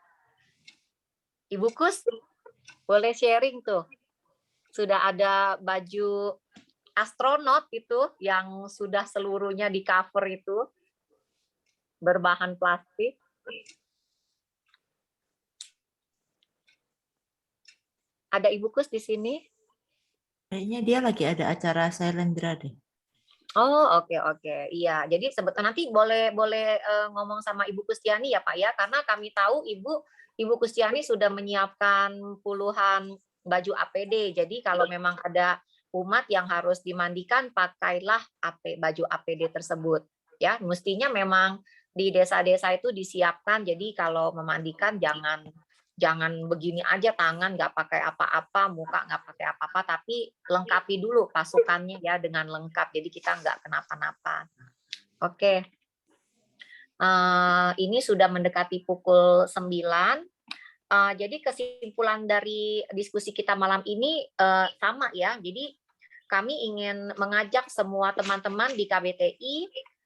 Speaker 1: Ibu Kus, boleh sharing tuh. Sudah ada baju astronot itu yang sudah seluruhnya di cover itu berbahan plastik. Ada Ibu Kus di sini?
Speaker 6: Kayaknya dia lagi ada acara Sailendra deh.
Speaker 1: Oh, oke. Iya, jadi sebetulnya nanti boleh ngomong sama Ibu Kustiani ya Pak ya, karena kami tahu Ibu Kustiani sudah menyiapkan puluhan baju APD. Jadi kalau memang ada umat yang harus dimandikan, pakailah baju APD tersebut. Ya, mestinya memang di desa-desa itu disiapkan. Jadi kalau memandikan jangan begini aja, tangan nggak pakai apa-apa, muka nggak pakai apa-apa, tapi lengkapi dulu pasukannya ya dengan lengkap. Jadi kita nggak kenapa-napa. Oke. Ini sudah mendekati pukul 9. Jadi kesimpulan dari diskusi kita malam ini sama ya. Jadi kami ingin mengajak semua teman-teman di KBTI,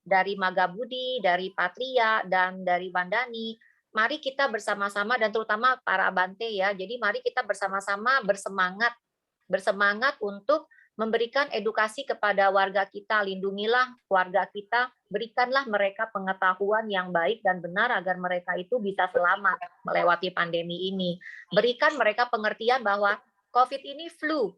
Speaker 1: dari Magabudi, dari Patria, dan dari Bandani, mari kita bersama-sama, dan terutama para Bante ya, jadi mari kita bersama-sama bersemangat untuk memberikan edukasi kepada warga kita, lindungilah warga kita, berikanlah mereka pengetahuan yang baik dan benar agar mereka itu bisa selamat melewati pandemi ini. Berikan mereka pengertian bahwa COVID ini flu,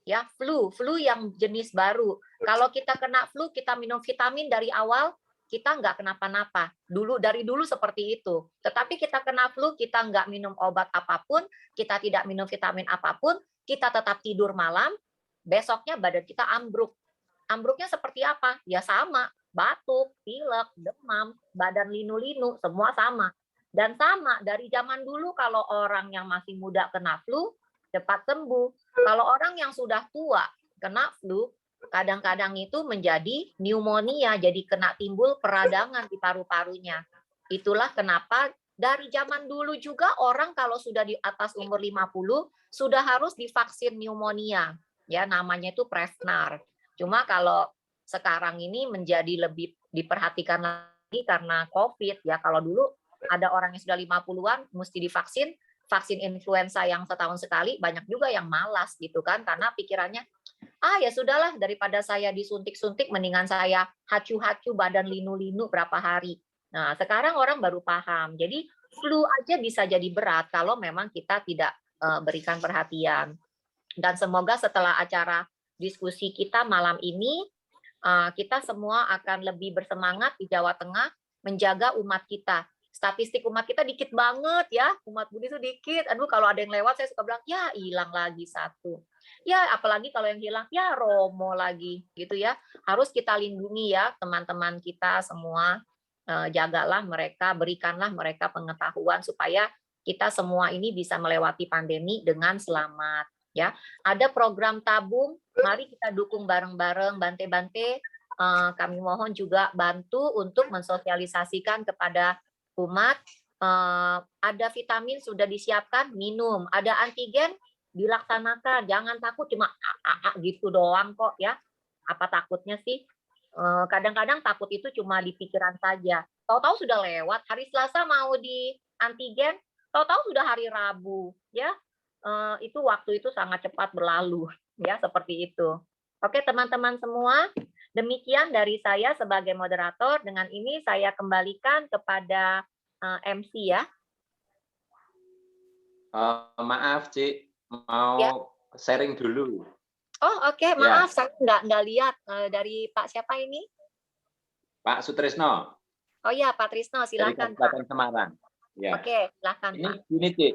Speaker 1: ya, flu yang jenis baru. Kalau kita kena flu, kita minum vitamin dari awal, kita nggak kenapa-napa. Dari dulu seperti itu. Tetapi kita kena flu, kita nggak minum obat apapun, kita tidak minum vitamin apapun, kita tetap tidur malam, besoknya badan kita ambruk. Ambruknya seperti apa? Ya sama, batuk, pilek, demam, badan linu-linu, semua sama. Dan sama, dari zaman dulu kalau orang yang masih muda kena flu, cepat sembuh. Kalau orang yang sudah tua kena flu, kadang-kadang itu menjadi pneumonia, jadi kena timbul peradangan di paru-parunya. Itulah kenapa dari zaman dulu juga orang kalau sudah di atas umur 50 sudah harus divaksin pneumonia. Ya, namanya itu Prevnar. Cuma kalau sekarang ini menjadi lebih diperhatikan lagi karena COVID ya. Kalau dulu ada orang yang sudah 50-an mesti divaksin, vaksin influenza yang setahun sekali, banyak juga yang malas gitu kan, karena pikirannya ya sudahlah, daripada saya disuntik-suntik mendingan saya hacu-hacu badan linu-linu berapa hari. Nah, sekarang orang baru paham. Jadi flu aja bisa jadi berat kalau memang kita tidak berikan perhatian. Dan semoga setelah acara diskusi kita malam ini, kita semua akan lebih bersemangat di Jawa Tengah menjaga umat kita. Statistik umat kita dikit banget ya, umat Budi itu dikit. Aduh, kalau ada yang lewat saya suka bilang, ya hilang lagi satu. Ya, apalagi kalau yang hilang, ya Romo lagi gitu ya. Harus kita lindungi ya teman-teman kita semua. Jagalah mereka, berikanlah mereka pengetahuan supaya kita semua ini bisa melewati pandemi dengan selamat. Ya, ada program tabung, mari kita dukung bareng-bareng. Bante-bante, kami mohon juga bantu untuk mensosialisasikan kepada umat. Ada vitamin sudah disiapkan, minum. Ada antigen, dilaksanakan. Jangan takut cuma gitu doang kok ya. Apa takutnya sih? Kadang-kadang takut itu cuma di pikiran saja. Tahu-tahu sudah lewat. Hari Selasa mau di antigen, tahu-tahu sudah hari Rabu ya. Itu waktu itu sangat cepat berlalu ya, seperti itu. Oke teman-teman semua, demikian dari saya sebagai moderator. Dengan ini saya kembalikan kepada MC ya.
Speaker 9: Maaf Cik, mau sharing dulu.
Speaker 1: Oh oke, maaf saya nggak lihat dari Pak siapa ini?
Speaker 9: Pak Sutrisno.
Speaker 1: Oh ya Pak Trisno, silakan
Speaker 9: dari Kabupaten Semarang. Ya.
Speaker 1: Oke, silakan
Speaker 9: ini,
Speaker 1: Pak.
Speaker 9: Ini Cik,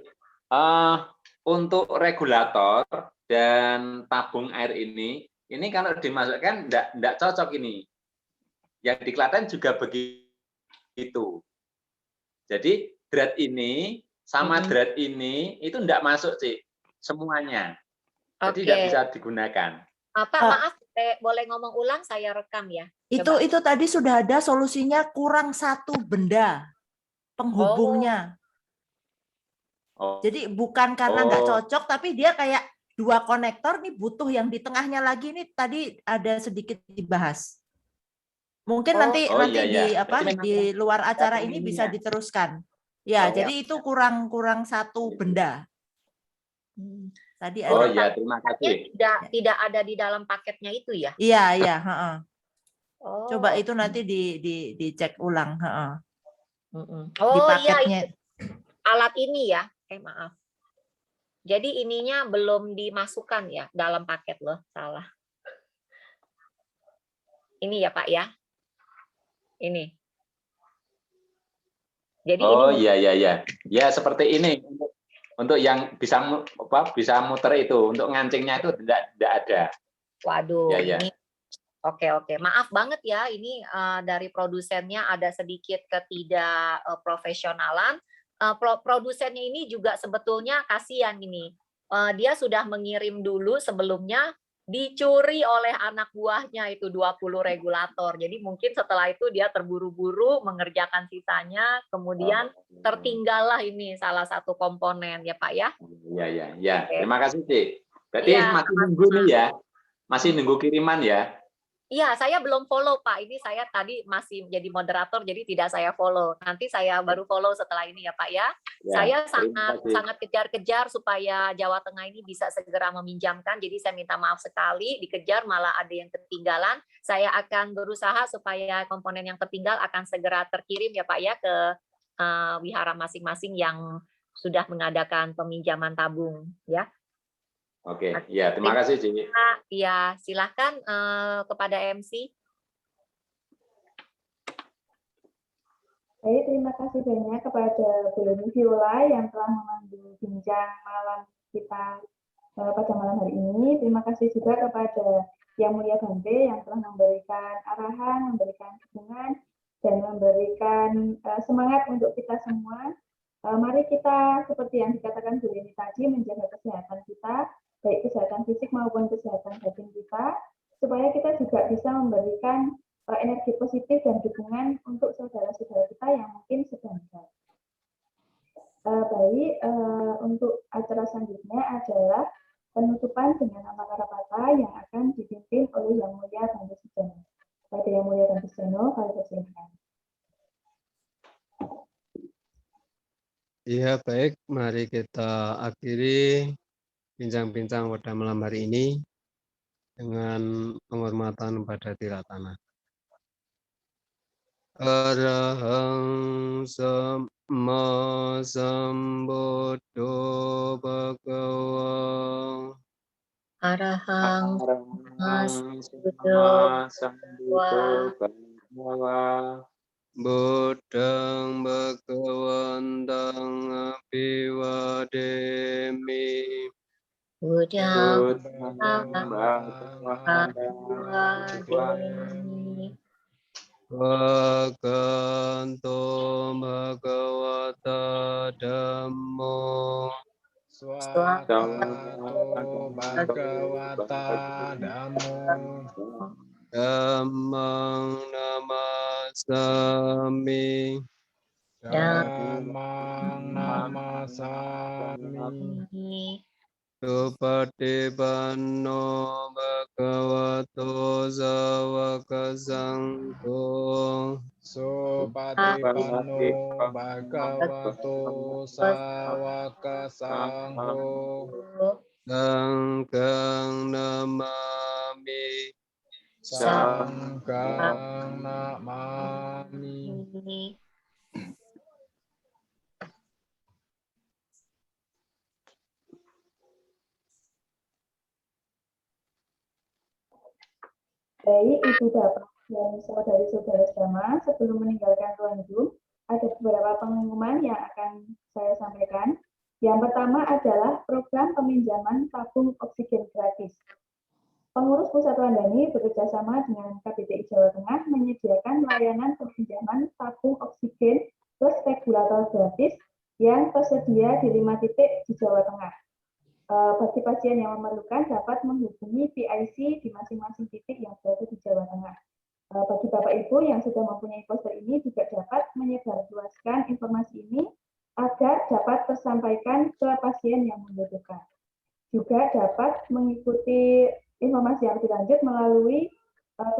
Speaker 9: untuk regulator dan tabung air ini kalau dimasukkan enggak cocok ini. Yang di Klaten juga begitu. Jadi drat ini sama drat ini itu enggak masuk, Cik. Semuanya. Jadi tidak bisa digunakan.
Speaker 1: Maaf, boleh ngomong ulang, saya rekam ya.
Speaker 6: Coba. Itu tadi sudah ada solusinya, kurang satu benda penghubungnya. Jadi bukan karena nggak cocok, tapi dia kayak dua konektor nih butuh yang di tengahnya lagi nih, tadi ada sedikit dibahas. Mungkin nanti di luar acara ini bisa diteruskan. Ya, jadi itu kurang satu benda. Tadi ada.
Speaker 9: Terima kasih.
Speaker 1: Tidak ada di dalam paketnya itu ya?
Speaker 6: Iya. Coba itu nanti dicek ulang. Di paketnya.
Speaker 1: Iya, alat ini ya. Maaf. Jadi ininya belum dimasukkan ya dalam paket loh, salah. Ini ya Pak ya. Ini. Jadi
Speaker 9: iya. Ya seperti ini untuk yang bisa muter itu, untuk ngancingnya itu tidak ada.
Speaker 1: Waduh, ini Oke. Maaf banget ya, ini dari produsennya ada sedikit ketidakprofesionalan. Produsennya ini juga sebetulnya kasihan ini. Dia sudah mengirim dulu sebelumnya, dicuri oleh anak buahnya itu 20 regulator. Jadi mungkin setelah itu dia terburu-buru mengerjakan sisanya, kemudian tertinggallah ini salah satu komponen ya Pak ya.
Speaker 9: Iya. Terima kasih Cik. Berarti masih nunggu nih ya. Masih nunggu kiriman ya.
Speaker 1: Iya, saya belum follow Pak. Ini saya tadi masih menjadi moderator, jadi tidak saya follow. Nanti saya baru follow setelah ini ya Pak ya. Saya sangat kejar-kejar supaya Jawa Tengah ini bisa segera meminjamkan. Jadi saya minta maaf sekali, dikejar malah ada yang ketinggalan. Saya akan berusaha supaya komponen yang tertinggal akan segera terkirim ya Pak ya ke wihara masing-masing yang sudah mengadakan peminjaman tabung ya.
Speaker 9: Oke, ya terima kasih Cik.
Speaker 1: Ya, silahkan kepada MC.
Speaker 4: Baik, terima kasih banyak kepada Bu Leni Viola yang telah memandu bincang malam kita pada malam hari ini. Terima kasih juga kepada Yang Mulia Bante yang telah memberikan arahan, memberikan dukungan, dan memberikan semangat untuk kita semua. Mari kita, seperti yang dikatakan Bu Leni tadi, menjaga kesehatan kita, baik kesehatan fisik maupun kesehatan batin kita, supaya kita bisa memberikan energi positif dan dukungan untuk saudara-saudara kita yang mungkin sedang berat. Baik, untuk acara selanjutnya adalah penutupan dengan amanah rapat yang akan dipimpin oleh Yang Mulia Bante Sujono. Pada Yang Mulia Bante Sujono, kami persilakan.
Speaker 2: Iya, baik. Mari kita akhiri bincang-bincang pada malam hari ini dengan penghormatan pada Tiratana. Arahang Samma Sambuddho Bhagava.
Speaker 1: Arahang
Speaker 9: Samma Sambuddho Bhagava.
Speaker 2: Buddhang Bhagavantang Abhivademi.
Speaker 1: Buddhang
Speaker 9: Bhagavademi.
Speaker 2: Bhaganto Bhagavata Dhammo.
Speaker 10: Swakanto Bhagavata Dhammo.
Speaker 2: Dhammang namasami.
Speaker 10: Dhammang namasami.
Speaker 2: Supatipanno Bhagavato Sawaka Sangho.
Speaker 10: Supatipanno Bhagavato Sawaka Sangho.
Speaker 2: Sangghang namami.
Speaker 10: Sangghang namami.
Speaker 4: Baik, Ibu Bapak dan saudari-saudara sekalian, sebelum meninggalkan ruang Zoom, ada beberapa pengumuman yang akan saya sampaikan. Yang pertama adalah program peminjaman tabung oksigen gratis. Pengurus Pusat Wandani bekerjasama dengan KBTI Jawa Tengah menyediakan layanan peminjaman tabung oksigen plus regulator gratis yang tersedia di 5 titik di Jawa Tengah. Bagi pasien yang memerlukan dapat menghubungi PIC di masing-masing titik yang berada di Jawa Tengah. Bagi Bapak Ibu yang sudah mempunyai poster ini juga dapat menyebarluaskan informasi ini agar dapat tersampaikan ke pasien yang membutuhkan. Juga dapat mengikuti informasi yang lebih lanjut melalui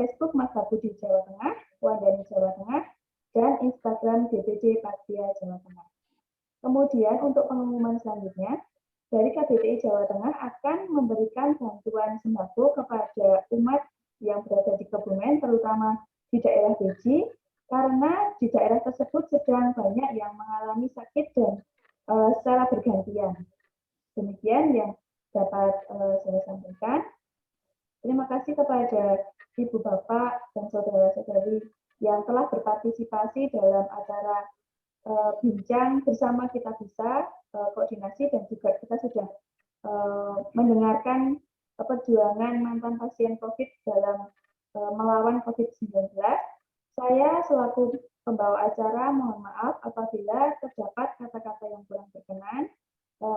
Speaker 4: Facebook Mas Budi Jawa Tengah, Wandani Jawa Tengah, dan Instagram DPD Patria Jawa Tengah. Kemudian untuk pengumuman selanjutnya, dari KBTI Jawa Tengah akan memberikan bantuan sembako kepada umat yang berada di Kebumen, terutama di daerah Beji, karena di daerah tersebut sedang banyak yang mengalami sakit dan secara bergantian. Demikian yang dapat saya sampaikan. Terima kasih kepada Ibu Bapak dan saudara-saudari yang telah berpartisipasi dalam acara bincang bersama Kita Bisa koordinasi, dan juga kita sudah mendengarkan perjuangan mantan pasien COVID dalam melawan COVID-19. Saya selaku pembawa acara mohon maaf apabila terdapat kata-kata yang kurang berkenan.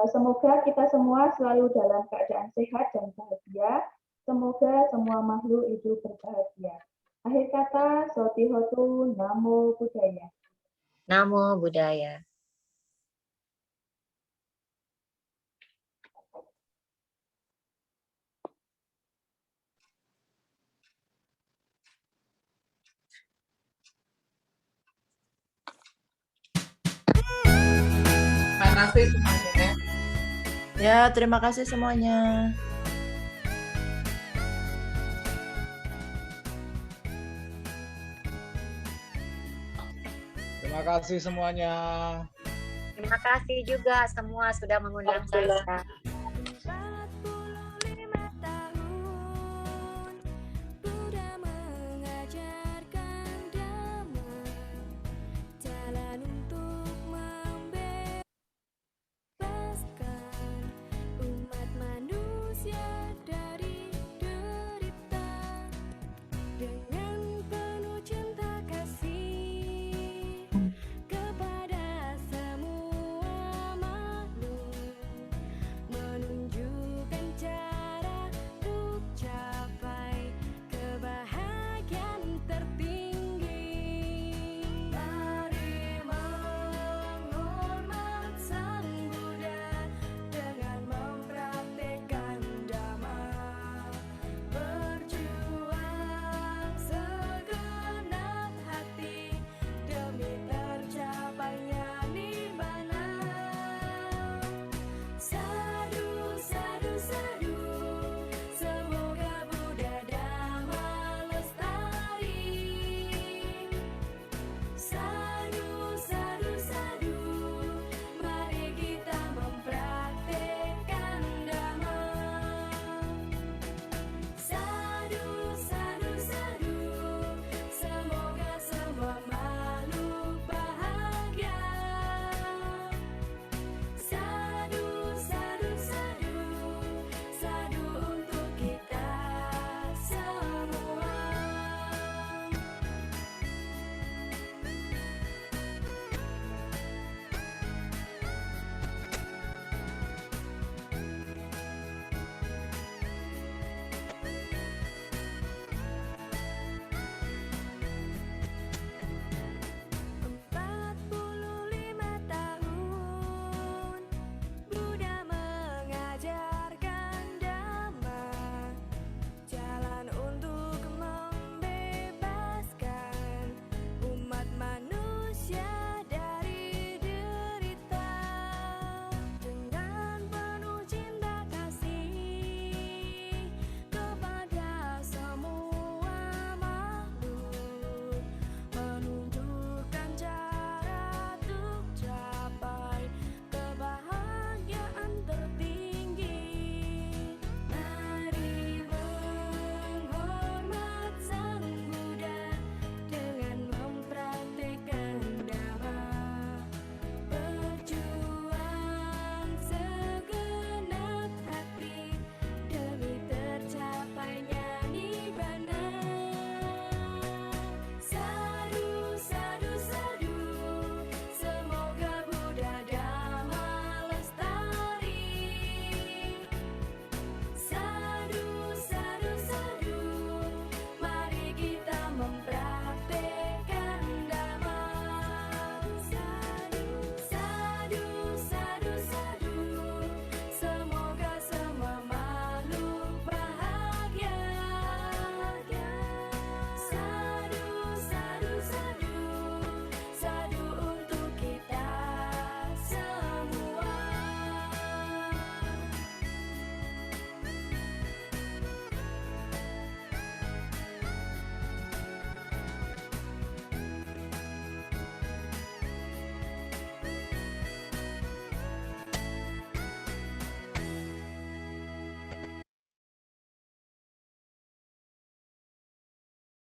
Speaker 4: Semoga kita semua selalu dalam keadaan sehat dan bahagia. Semoga semua makhluk hidup berbahagia. Akhir kata, Sotihotu Namo Buddhaya.
Speaker 1: Namo Buddhaya.
Speaker 7: Terima kasih semuanya.
Speaker 6: Ya, terima kasih semuanya.
Speaker 10: Terima kasih semuanya.
Speaker 1: Terima kasih juga semua sudah mengundang saya.